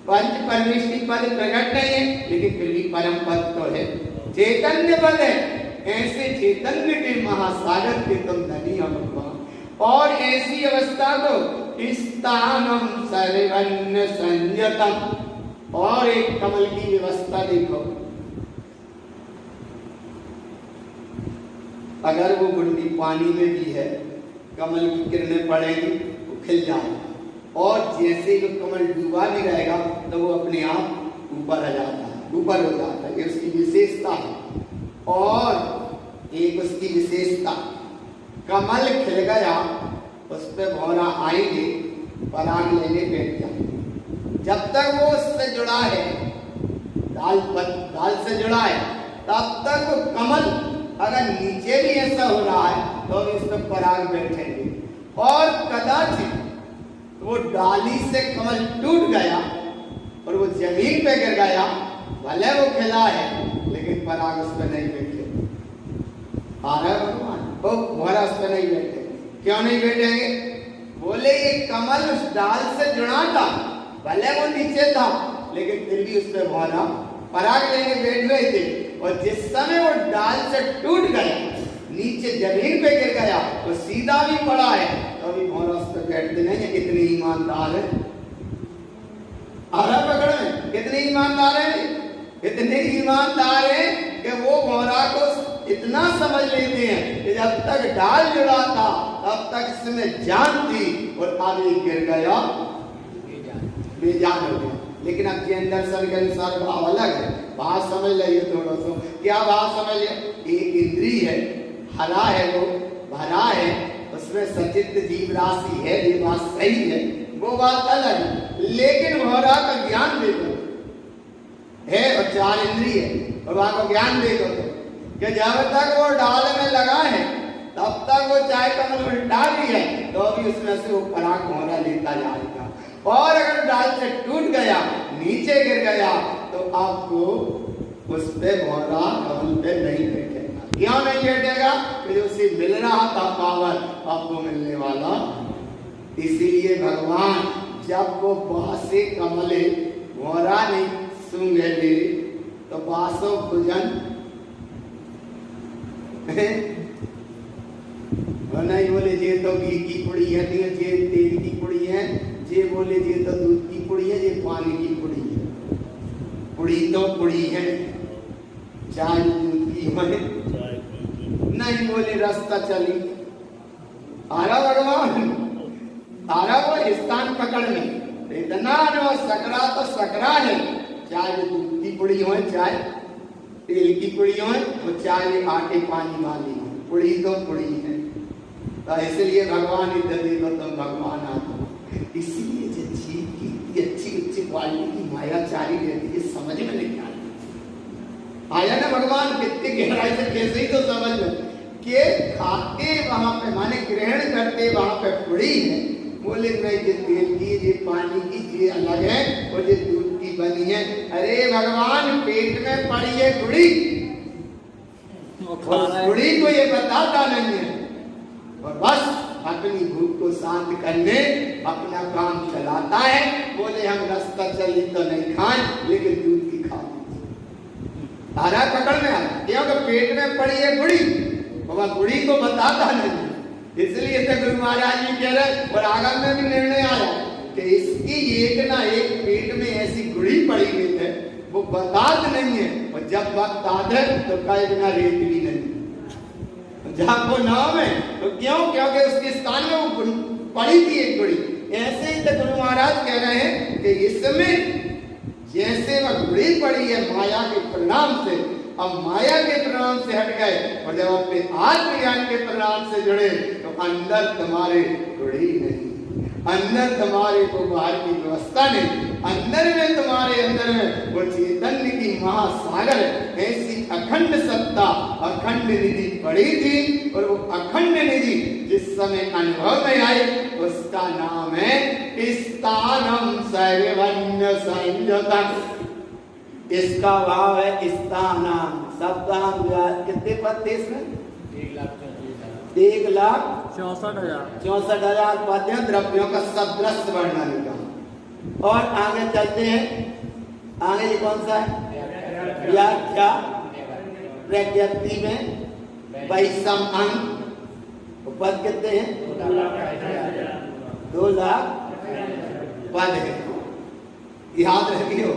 पंच परमेष्टि पद प्रकट नहीं है लेकिन फिर भी परम पद तो है, चैतन्य पद है। ऐसे चैतन्य के महासागर के तुम धनी हो भगवान। और ऐसी अवस्था को स्थानम सर्वन्य संयतम। और एक कमल की व्यवस्था देखो, अगर वो बुंडी पानी में भी है, कमल की किरणें पड़ेगी वो खिल जाएगा, और जैसे ही कमल डूबा नहीं रहेगा तो वो अपने आप ऊपर आ जाता है, ऊपर हो जाता है। ये उसकी विशेषता है। और एक उसकी विशेषता, कमल खिल गया, उस पर भौरा आएंगे, पराग लेने बैठ जाएंगे। जब तक वो उससे जुड़ा है, डाल से जुड़ा है, तब तक वो कमल अगर नीचे भी ऐसा हो रहा है तो इस पर पराग बैठेंगे। और कदाचित वो डाली से कमल टूट गया और वो जमीन पे गिर गया, भले वो खिला है लेकिन पराग उस पर नहीं बैठे। आ रहा है भगवान, वो भौरा उस पर नहीं बैठे। क्यों नहीं बैठेंगे? बोले ये कमल उस डाल से जुड़ा था, भले वो नीचे था लेकिन फिर भी उस पर भौरा पराग लेके बैठ रहे थे। और जिस समय वो डाल से टूट गया, नीचे जमीन पे गिर गया, वो सीधा भी पड़ा है तो अभी भौरा उस पर बैठते नहीं है। कितने ईमानदार है, आरा पकड़ में कितने ईमानदार है, इतने ईमानदार है कि वो भौरा को इतना समझ लेते हैं कि जब तक डाल जुड़ा था तब तक इसमें जान थी, और आगे गिर गया बेजान हो गया। लेकिन अब के अंदर दर्शन के अनुसार भाव अलग है। भाव समझ लिया थोड़ा सा, क्या भाव समझ लिया? एक इंद्री है, हरा है, वो भरा है, उसमें सचित जीव राशि है, ये बात सही है, वो बात अलग है। लेकिन भौरा का ज्ञान देखो है, और चार इंद्री है, और वहां को ज्ञान देखो कि जब तक वो डाल में लगा है तब तक वो चाय कमल उल्टा भी है तो भी उसमें से वो पराग भौरा लेता जाएगा। और अगर डाल से टूट गया नीचे गिर गया तो आपको उस पे भौरा कमल पे नहीं बैठेगा। क्यों नहीं बैठेगा? क्योंकि उसे मिल रहा था पावर, आपको मिलने वाला। इसीलिए भगवान जब वो बासे कमले भौरा नहीं सूंघे तो बासो भोजन नहीं बोले जे तो घी की पुड़ी है, जे तेल की पुड़ी है, जे बोले जे तो दूध की पुड़ी है, जे पानी की पुड़ी है। पुड़ी तो पुड़ी है, चाय दूध की है, नहीं बोले रास्ता चली। आरा भगवान आरा वो स्थान पकड़ने इतना न सकरा तो सकरा है, चाहे दूध की पुड़ी हो, चाहे तेल की पुड़ी हो, और चाहे आटे पानी वाली हो, पुड़ी तो पुड़ी है। तो इसलिए भगवान इधर देखो तो भगवान आता। इसीलिए जो जीव की अच्छी अच्छी क्वालिटी की मायाचारी रहती है, समझ में नहीं आता। आया ना भगवान कितने गहराई से कैसे ही तो समझ में के खाते वहां पे माने ग्रहण करते वहां पे पुड़ी है, बोले नहीं ये तेल की ये पानी की ये अलग है और ये दूध की बनी है। अरे भगवान पेट में पड़ी है गुड़ी, गुड़ी को ये बताता नहीं है और बस अपनी भूख को शांत करने अपना काम चलाता है। बोले हम रास्ता चली तो नहीं खाएं लेकिन दूध की खा तारा पकड़ में आया क्योंकि पेट में पड़ी है गुड़ी, वह गुड़ी को बताता नहीं। इसलिए तो गुरु महाराज जी कह रहे और आगम में भी निर्णय आया कि इसकी एक ना एक पेट में ऐसी गुड़ी पड़ी हुई है वो बतात नहीं है, और जब वक्त आते तो कई बिना रेत भी नहीं जहाँ वो नाम है तो क्यों? क्योंकि उसके स्थान में वो पड़ी थी एक गुड़ी। ऐसे ही तो गुरु महाराज कह रहे हैं कि इसमें जैसे वह गुड़ी पड़ी है माया के परिणाम से, अब माया के परिणाम से हट गए और जब अपने आत्मज्ञान के परिणाम से जुड़े तो अंदर तुम्हारे गुड़ी नहीं, अंदर तुम्हारे को बाहर की व्यवस्था नहीं, अंदर में तुम्हारे अंदर में वो चैतन्य की महासागर ऐसी अखंड सत्ता अखंड निधि पड़ी थी। और वो अखंड निधि जिस समय अनुभव में आई उसका नाम है स्थानम सर्वन्य संयुतम। इसका भाव है स्थानम शब्द कितने पद थे इसमें? 1,64,000 पद द्रव्यों का सदृश वर्णन का। और आगे चलते हैं, आगे ये कौन सा है? व्याख्या प्रज्ञप्ति में वैषम अंग पद कितने हैं? 2 लाख पद है। याद रखियो,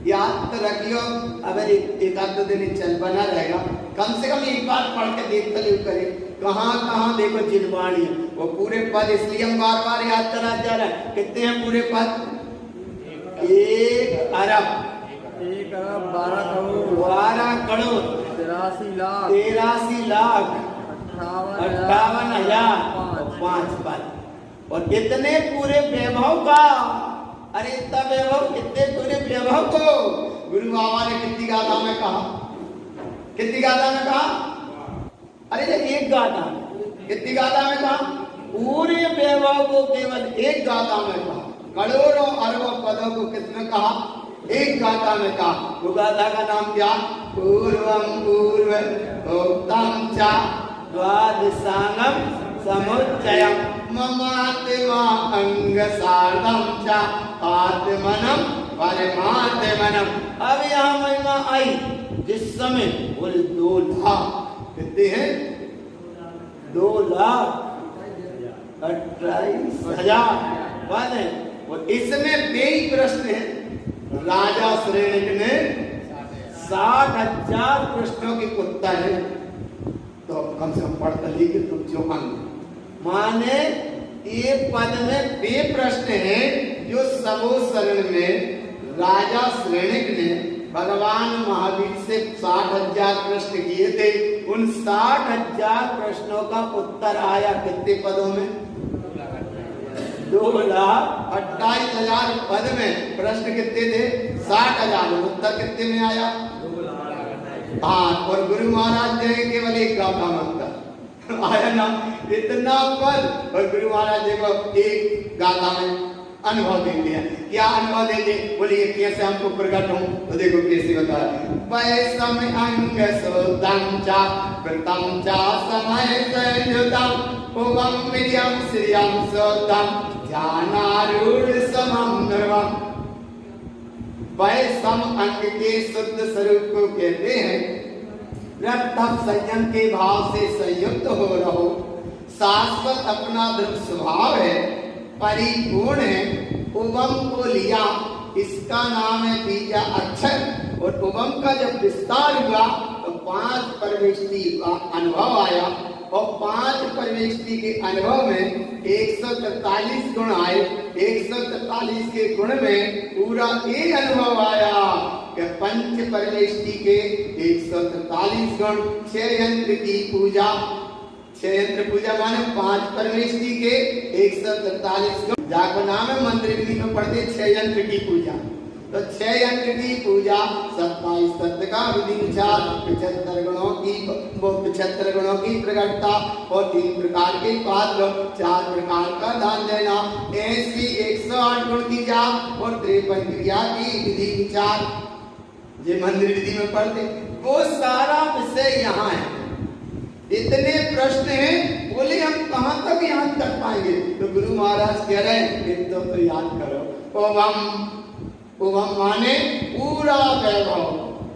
याद तो रखियो। अब एक आध दिन चल बना रहेगा, कम से कम एक बार पढ़ के देख कर करें कहाँ कहाँ देखो जिनवाणी वो पूरे पद। इसलिए हम बार बार याद करा जा रहा है। कितने हैं पूरे पद? 1 अरब 12 करोड़ 83 लाख 58,005 पद। और कितने पूरे वैभव का? अरे इतना वैभव कितने पूरे वैभव को गुरु बाबा ने कितनी गाथा में कहा? कितनी गाथा में कहा? अरे जब एक गाथा में कितनी गाथा में कहा? पूरे वैभव को केवल एक गाथा में कहा। करोड़ों अरबों पदों को किसने कहा? एक गाथा में कहा। वो गाथा का नाम क्या? पूर्वम पूर्व उत्तम च द्वादशांगम समुच्चयम ममात्मा अंग सार्धम च आत्मनम परमात्मनम। अब यहाँ महिमा आई जिस समय बोले 2 लाख कितने हैं? 2,28,000 पद है। और इसमें कई प्रश्न है। राजा श्रेणिक ने 60,000 प्रश्नों के उत्तर है। तो कम से कम पढ़ता लिखे तुम जो अंग माने एक पद में वे प्रश्न हैं जो सबो शरण में राजा श्रेणिक ने भगवान महावीर से 60,000 प्रश्न किए थे। उन 60,000 प्रश्नों का उत्तर आया कितने पदों में? 2,28,000 पद में प्रश्न कितने थे? 60,000। उत्तर कितने में आया? हाँ, और गुरु महाराज जी ने केवल एक गाथा मंत्र आया ना, इतना पद, और गुरु महाराज जी को एक गाथा में अनुभव देते हैं। क्या अनुभव देते? बोलिए कैसे हमको प्रकट हो, तो देखो कैसे होता है। पैसम अंग सोदम चा प्रतम चा समय संयुतम ओवम मिर्यम श्रियम सोदम ज्ञानारूढ़ समम निर्वम। पैसम अंग के शुद्ध स्वरूप को कहते हैं प्रथम संयम के भाव से संयुक्त हो रहो, शाश्वत अपना दृढ़ स्वभाव है, परिपूर्ण है। उवम को लिया, इसका नाम है बीजा अक्षर, और उवम का जब विस्तार हुआ तो 5 परमेष्टि का अनुभव आया, और 5 परमेष्टि के अनुभव में 143 गुण आए। 143 के गुण में पूरा एक अनुभव आया कि पंच परमेष्टि के 143 गुण। 6 यंत्र की पूजा, 6 यंत्र पूजा माने 5 परमेष्टि के 143 गुण। जाको नाम है मंदिर विधि में पढ़ते 6 यंत्र की पूजा। तो 6 यंत्र की पूजा 27 तत्व का विधि विचार, 75 गुणों की, वो 75 गुणों की प्रकटता, और 3 प्रकार के पात्र, 4 प्रकार का दान देना, ऐसी 108 गुण की जाप, और 53 क्रिया की विधि विचार, ये मंदिर विधि में पढ़ते। वो सारा विषय यहाँ है। इतने प्रश्न हैं, बोले हम कहाँ तक याद कर पाएंगे? तो गुरु महाराज कह रहे हैं तो याद करो। ओवम माने पूरा वैभव,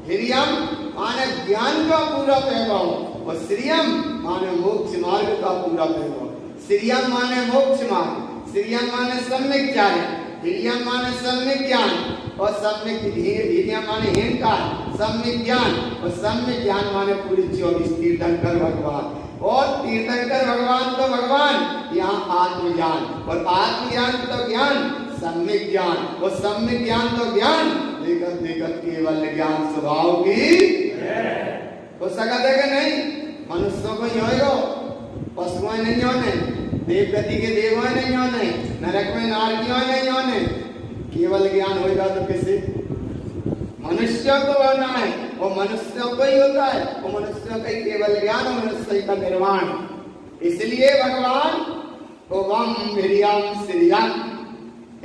हिरियम माने ज्ञान का पूरा वैभव, और श्रियम माने मोक्ष मार्ग का पूरा वैभव। श्रियम माने मोक्ष मार्ग, श्रियम माने सम्यक ज्ञान, हिरियम माने सम्यक ज्ञान, और सम्यक हिरियम माने अहंकार, सम्यक ज्ञान, और सम्यक ज्ञान माने पूरे 24 तीर्थंकर भगवान। और तीर्थंकर भगवान तो भगवान, यहाँ आत्मज्ञान, और आत्मज्ञान तो ज्ञान, सम्यक ज्ञान, और सम्यक ज्ञान तो ज्ञान, देखत देखत केवल ज्ञान स्वभाव की हो सका देगा नहीं। मनुष्यों को ही होएगा, पशुओं नहीं होने, देव गति के देव नहीं होने, नरक में नारकियों नहीं होने। केवल ज्ञान होगा तो किसे? मनुष्य को होना है, वो मनुष्यों को ही होता है, वो मनुष्यों का ही केवल ज्ञान, मनुष्य का निर्वाण। इसलिए भगवान ओवम हिरियम श्रियम,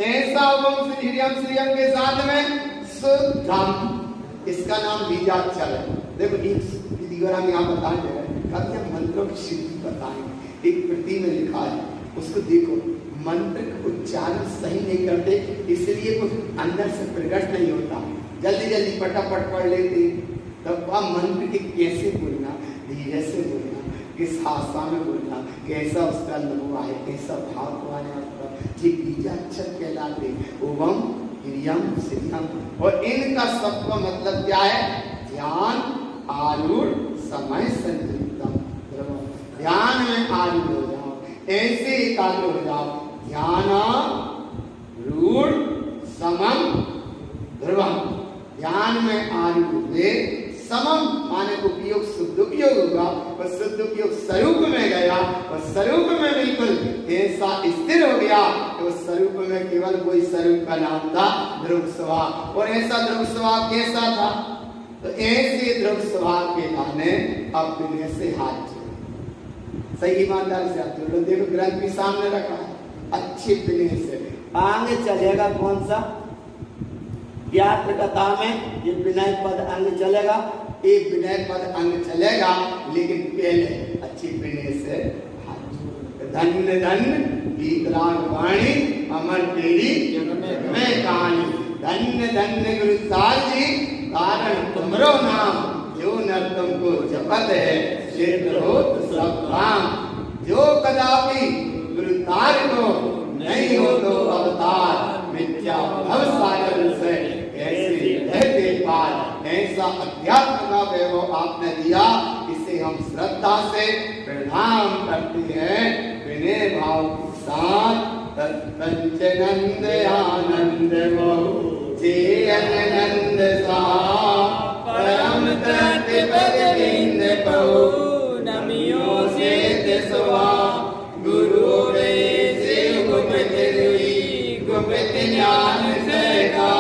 ऐसा ओवम हिरियम श्रियम के साथ में शुद्धम, इसका नाम बीजाक्षर है। देखो विधि हम यहाँ बताएंगे, मंत्रों की सिद्धि बताएंगे। एक कृति में लिखा है, उसको देखो, मंत्र का उच्चारण सही नहीं करते, इसलिए कुछ अंदर से प्रकट नहीं होता, जल्दी जल्दी फटाफट पढ़ लेते। तब वह मंत्र की कैसे बोलना, धीरे से बोलना, किस भाषा में बोलना, कैसा उसका लघु है, कैसा भाव को आने वाला, ये बीजाक्षर कहलाते। ओवम हिरियम श्रियम, और इनका सबका मतलब क्या है? ध्यान आरूढ़ समय संयुक्तम। ध्यान में आरूढ़ हो जाओ, ऐसे एकाग्र हो जाओ। ध्यान रूढ़ समम ध्रुवम, ध्यान में आरूढ़, समम माने उपयोग शुद्ध उपयोग होगा, और शुद्ध उपयोग स्वरूप में गया, और स्वरूप में बिल्कुल ऐसा स्थिर हो गया तो स्वरूप में केवल कोई स्वरूप का नाम था ध्रुव स्वभाव। और ऐसा ध्रुव स्वभाव कैसा था? तो ऐसे ध्रुव स्वभाव के माने अब विनय से हाथ जोड़ो, सही ईमानदार से हाथ जोड़ो। देखो ग्रंथ भी सामने रखा है, अच्छे विनय से आगे चलेगा। कौन सा? व्यात्र कथा में ये विनय पद अंग चलेगा, एक विनय पद अंग चलेगा, लेकिन पहले अच्छी विनय से हाथ जोड़ो। धन्य धन्य गीतराग वाणी अमर तेरी में कहानी, धन्य धन्य गुरु साल जी, कारण तुमरो नाम, जो नर तुमको जपत है क्षेत्र हो सब काम। जो कदापि गुरु तार को नहीं हो तो अवतार, मिथ्या भव सागर से कैसे रहते पार। ऐसा अध्यात्म का वैभव आपने दिया, इसे हम श्रद्धा से प्रणाम करते हैं, विनय भाव के साथ। तत्पंचनंद आनंद बहु चेयनंद सा, परम तत्व पदविंद बहु नमियो से दिसवा। गुरु वे से गुप्त ज्ञान से का